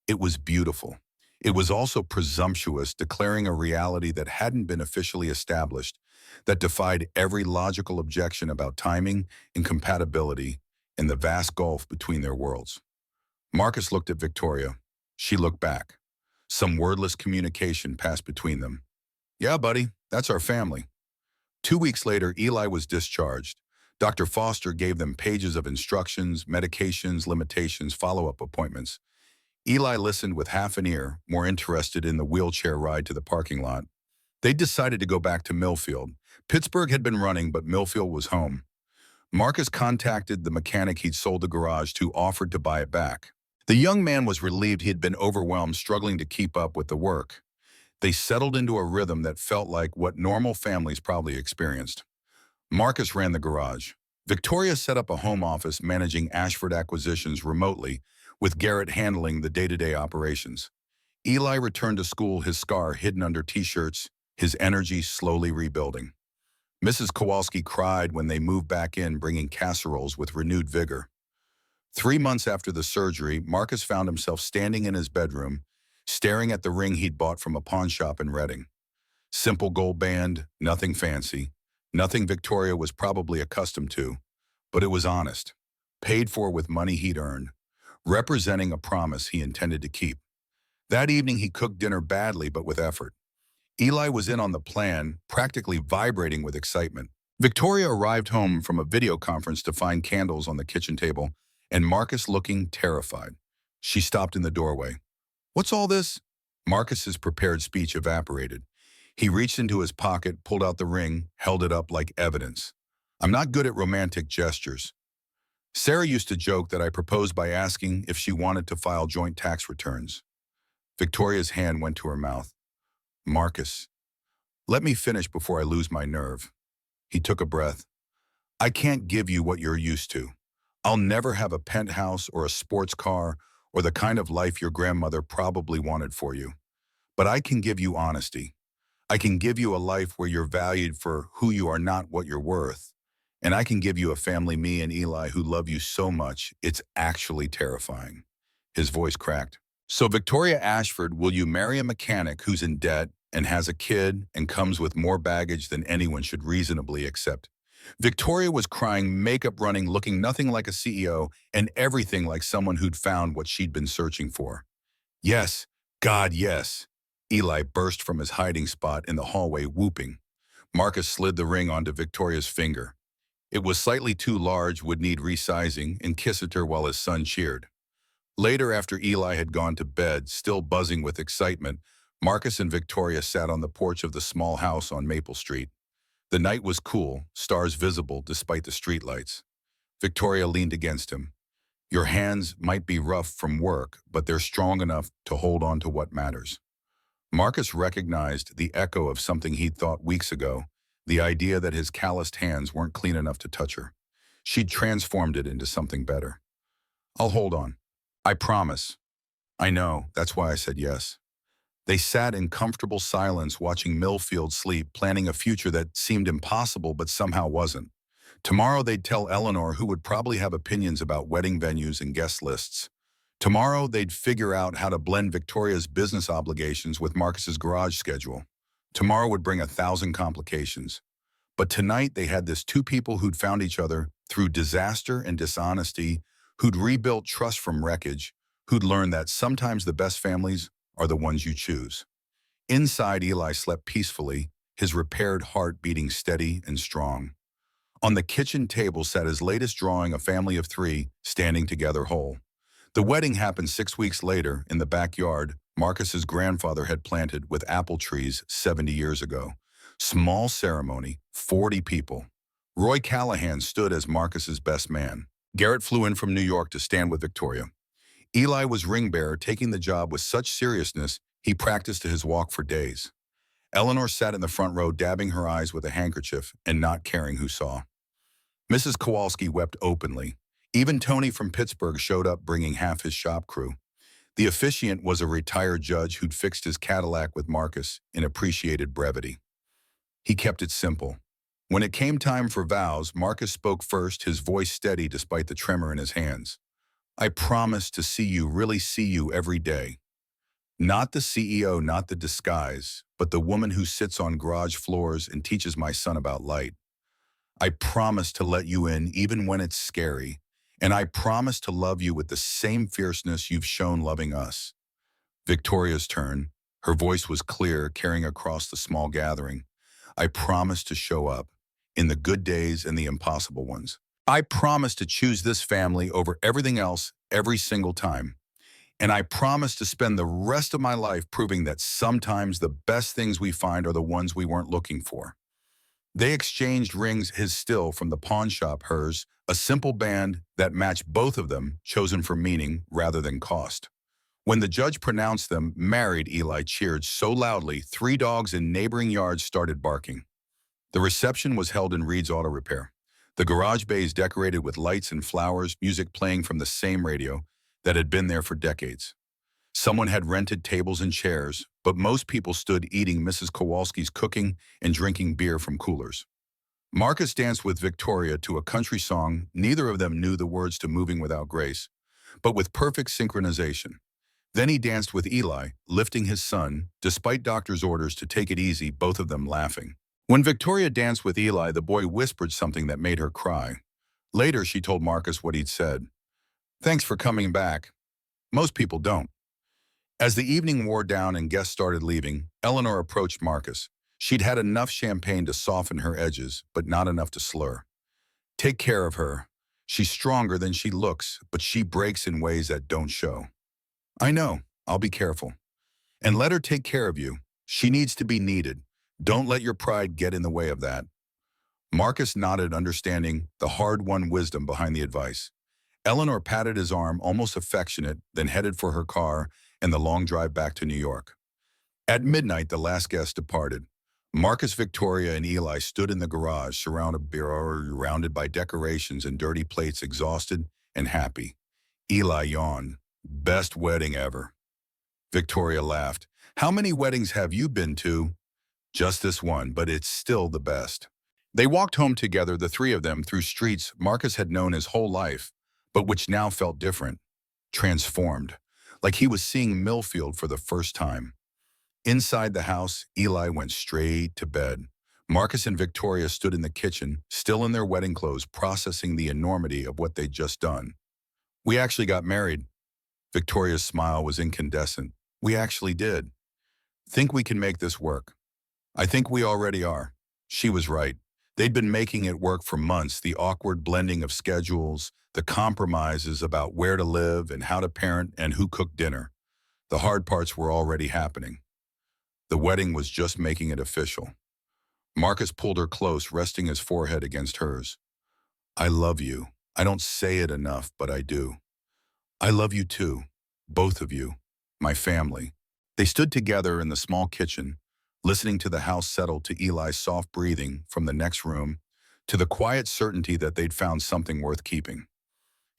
It was beautiful. It was also presumptuous, declaring a reality that hadn't been officially established, that defied every logical objection about timing and compatibility and the vast gulf between their worlds. Marcus looked at Victoria. She looked back. Some wordless communication passed between them. Yeah, buddy, that's our family. 2 weeks later, Eli was discharged. Dr. Foster gave them pages of instructions, medications, limitations, follow-up appointments. Eli listened with half an ear, more interested in the wheelchair ride to the parking lot. They decided to go back to Millfield. Pittsburgh had been running, but Millfield was home. Marcus contacted the mechanic he'd sold the garage to, offered to buy it back. The young man was relieved. He had been overwhelmed, struggling to keep up with the work. They settled into a rhythm that felt like what normal families probably experienced. Marcus ran the garage. Victoria set up a home office, managing Ashford acquisitions remotely, with Garrett handling the day-to-day operations. Eli returned to school, his scar hidden under t-shirts, his energy slowly rebuilding. Mrs. Kowalski cried when they moved back in, bringing casseroles with renewed vigor. 3 months after the surgery, Marcus found himself standing in his bedroom, staring at the ring he'd bought from a pawn shop in Reading. Simple gold band, nothing fancy, nothing Victoria was probably accustomed to, but it was honest, paid for with money he'd earned, representing a promise he intended to keep. That evening he cooked dinner badly but with effort. Eli was in on the plan, practically vibrating with excitement. Victoria arrived home from a video conference to find candles on the kitchen table, and Marcus looking terrified. She stopped in the doorway. What's all this? Marcus's prepared speech evaporated. He reached into his pocket, pulled out the ring, held it up like evidence. I'm not good at romantic gestures. Sarah used to joke that I proposed by asking if she wanted to file joint tax returns. Victoria's hand went to her mouth. Marcus, let me finish before I lose my nerve. He took a breath. I can't give you what you're used to. I'll never have a penthouse or a sports car or the kind of life your grandmother probably wanted for you. But I can give you honesty. I can give you a life where you're valued for who you are, not what you're worth. And I can give you a family, me and Eli, who love you so much, it's actually terrifying. His voice cracked. So Victoria Ashford, will you marry a mechanic who's in debt and has a kid and comes with more baggage than anyone should reasonably accept? Victoria was crying, makeup running, looking nothing like a CEO, and everything like someone who'd found what she'd been searching for. Yes, God, yes. Eli burst from his hiding spot in the hallway, whooping. Marcus slid the ring onto Victoria's finger. It was slightly too large, would need resizing, and kissed at her while his son cheered. Later, after Eli had gone to bed, still buzzing with excitement, Marcus and Victoria sat on the porch of the small house on Maple Street. The night was cool, stars visible despite the streetlights. Victoria leaned against him. Your hands might be rough from work, but they're strong enough to hold on to what matters. Marcus recognized the echo of something he'd thought weeks ago, the idea that his calloused hands weren't clean enough to touch her. She'd transformed it into something better. I'll hold on. I promise. I know, that's why I said yes. They sat in comfortable silence watching Millfield sleep, planning a future that seemed impossible but somehow wasn't. Tomorrow they'd tell Eleanor, who would probably have opinions about wedding venues and guest lists. Tomorrow they'd figure out how to blend Victoria's business obligations with Marcus's garage schedule. Tomorrow would bring 1,000 complications. But tonight they had this two people who'd found each other through disaster and dishonesty, who'd rebuilt trust from wreckage, who'd learned that sometimes the best families are the ones you choose. Inside, Eli slept peacefully, his repaired heart beating steady and strong. On the kitchen table sat his latest drawing, a family of 3 standing together whole. The wedding happened 6 weeks later in the backyard Marcus's grandfather had planted with apple trees 70 years ago. Small ceremony, 40 people. Roy Callahan stood as Marcus's best man. Garrett flew in from New York to stand with Victoria. Eli was ring bearer, taking the job with such seriousness he practiced his walk for days. Eleanor sat in the front row, dabbing her eyes with a handkerchief and not caring who saw. Mrs. Kowalski wept openly. Even Tony from Pittsburgh showed up, bringing half his shop crew. The officiant was a retired judge who'd fixed his Cadillac with Marcus in appreciated brevity. He kept it simple. When it came time for vows, Marcus spoke first, his voice steady despite the tremor in his hands. I promise to see you, really see you every day. Not the CEO, not the disguise, but the woman who sits on garage floors and teaches my son about light. I promise to let you in even when it's scary, and I promise to love you with the same fierceness you've shown loving us. Victoria's turn. Her voice was clear, carrying across the small gathering. I promise to show up, in the good days and the impossible ones. I promise to choose this family over everything else every single time. And I promise to spend the rest of my life proving that sometimes the best things we find are the ones we weren't looking for. They exchanged rings, his still from the pawn shop, hers, a simple band that matched both of them, chosen for meaning rather than cost. When the judge pronounced them married, Eli cheered so loudly 3 dogs in neighboring yards started barking. The reception was held in Reed's Auto Repair. The garage bays decorated with lights and flowers, music playing from the same radio that had been there for decades. Someone had rented tables and chairs, but most people stood eating Mrs. Kowalski's cooking and drinking beer from coolers. Marcus danced with Victoria to a country song neither of them knew the words to, Moving Without Grace, but with perfect synchronization. Then he danced with Eli, lifting his son, despite doctor's orders to take it easy, both of them laughing. When Victoria danced with Eli, the boy whispered something that made her cry. Later, she told Marcus what he'd said. Thanks for coming back. Most people don't. As the evening wore down and guests started leaving, Eleanor approached Marcus. She'd had enough champagne to soften her edges, but not enough to slur. Take care of her. She's stronger than she looks, but she breaks in ways that don't show. I know. I'll be careful. And let her take care of you. She needs to be needed. Don't let your pride get in the way of that. Marcus nodded, understanding the hard-won wisdom behind the advice. Eleanor patted his arm, almost affectionate, then headed for her car and the long drive back to New York. At midnight, the last guest departed. Marcus, Victoria, and Eli stood in the garage, surrounded by decorations and dirty plates, exhausted and happy. Eli yawned. Best wedding ever. Victoria laughed. How many weddings have you been to? Just this one, but it's still the best. They walked home together, the three of them, through streets Marcus had known his whole life, but which now felt different, transformed, like he was seeing Millfield for the first time. Inside the house, Eli went straight to bed. Marcus and Victoria stood in the kitchen, still in their wedding clothes, processing the enormity of what they'd just done. We actually got married. Victoria's smile was incandescent. We actually did. Think we can make this work? I think we already are. She was right. They'd been making it work for months, the awkward blending of schedules, the compromises about where to live and how to parent and who cooked dinner. The hard parts were already happening. The wedding was just making it official. Marcus pulled her close, resting his forehead against hers. I love you. I don't say it enough, but I do. I love you too, both of you, my family. They stood together in the small kitchen, listening to the house settle, to Eli's soft breathing from the next room, to the quiet certainty that they'd found something worth keeping.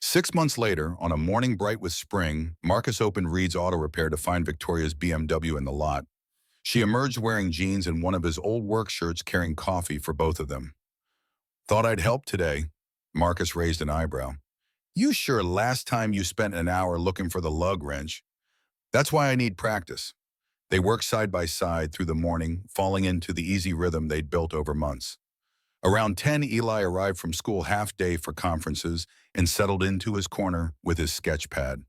6 months later, on a morning bright with spring, Marcus opened Reed's Auto Repair to find Victoria's BMW in the lot. She emerged wearing jeans and one of his old work shirts, carrying coffee for both of them. Thought I'd help today. Marcus raised an eyebrow. You sure last time you spent an hour looking for the lug wrench? That's why I need practice. They worked side by side through the morning, falling into the easy rhythm they'd built over months. Around 10, Eli arrived from school half-day for conferences and settled into his corner with his sketch pad.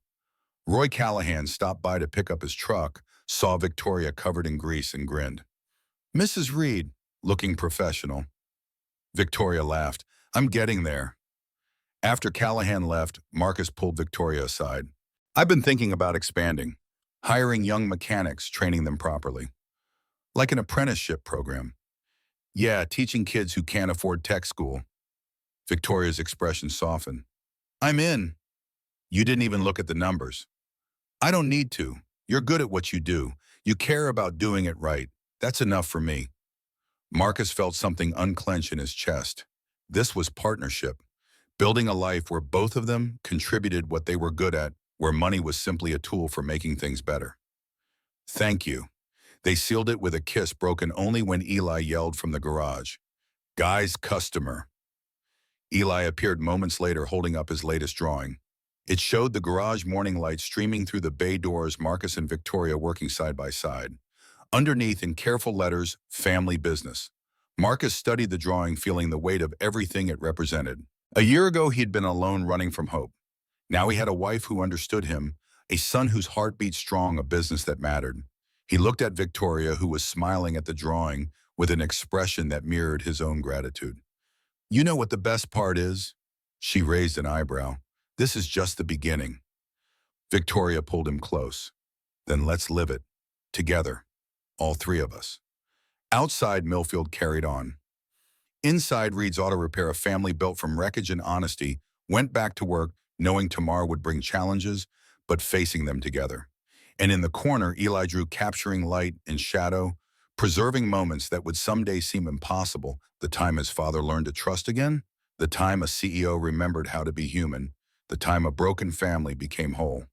Roy Callahan stopped by to pick up his truck, saw Victoria covered in grease, and grinned. Mrs. Reed, looking professional. Victoria laughed. I'm getting there. After Callahan left, Marcus pulled Victoria aside. I've been thinking about expanding, hiring young mechanics, training them properly. Like an apprenticeship program. Yeah, teaching kids who can't afford tech school. Victoria's expression softened. I'm in. You didn't even look at the numbers. I don't need to. You're good at what you do. You care about doing it right. That's enough for me. Marcus felt something unclench in his chest. This was partnership. Building a life where both of them contributed what they were good at, where money was simply a tool for making things better. Thank you. They sealed it with a kiss broken only when Eli yelled from the garage. Guy's customer. Eli appeared moments later holding up his latest drawing. It showed the garage morning light streaming through the bay doors, Marcus and Victoria working side by side. Underneath, in careful letters, family business. Marcus studied the drawing, feeling the weight of everything it represented. A year ago, he'd been alone, running from hope. Now he had a wife who understood him, a son whose heart beat strong, a business that mattered. He looked at Victoria, who was smiling at the drawing with an expression that mirrored his own gratitude. You know what the best part is? She raised an eyebrow. This is just the beginning. Victoria pulled him close. Then let's live it. Together. All three of us. Outside, Millfield carried on. Inside Reed's Auto Repair, a family built from wreckage and honesty went back to work, knowing tomorrow would bring challenges, but facing them together. And in the corner, Eli drew, capturing light and shadow, preserving moments that would someday seem impossible. The time his father learned to trust again, the time a CEO remembered how to be human, the time a broken family became whole.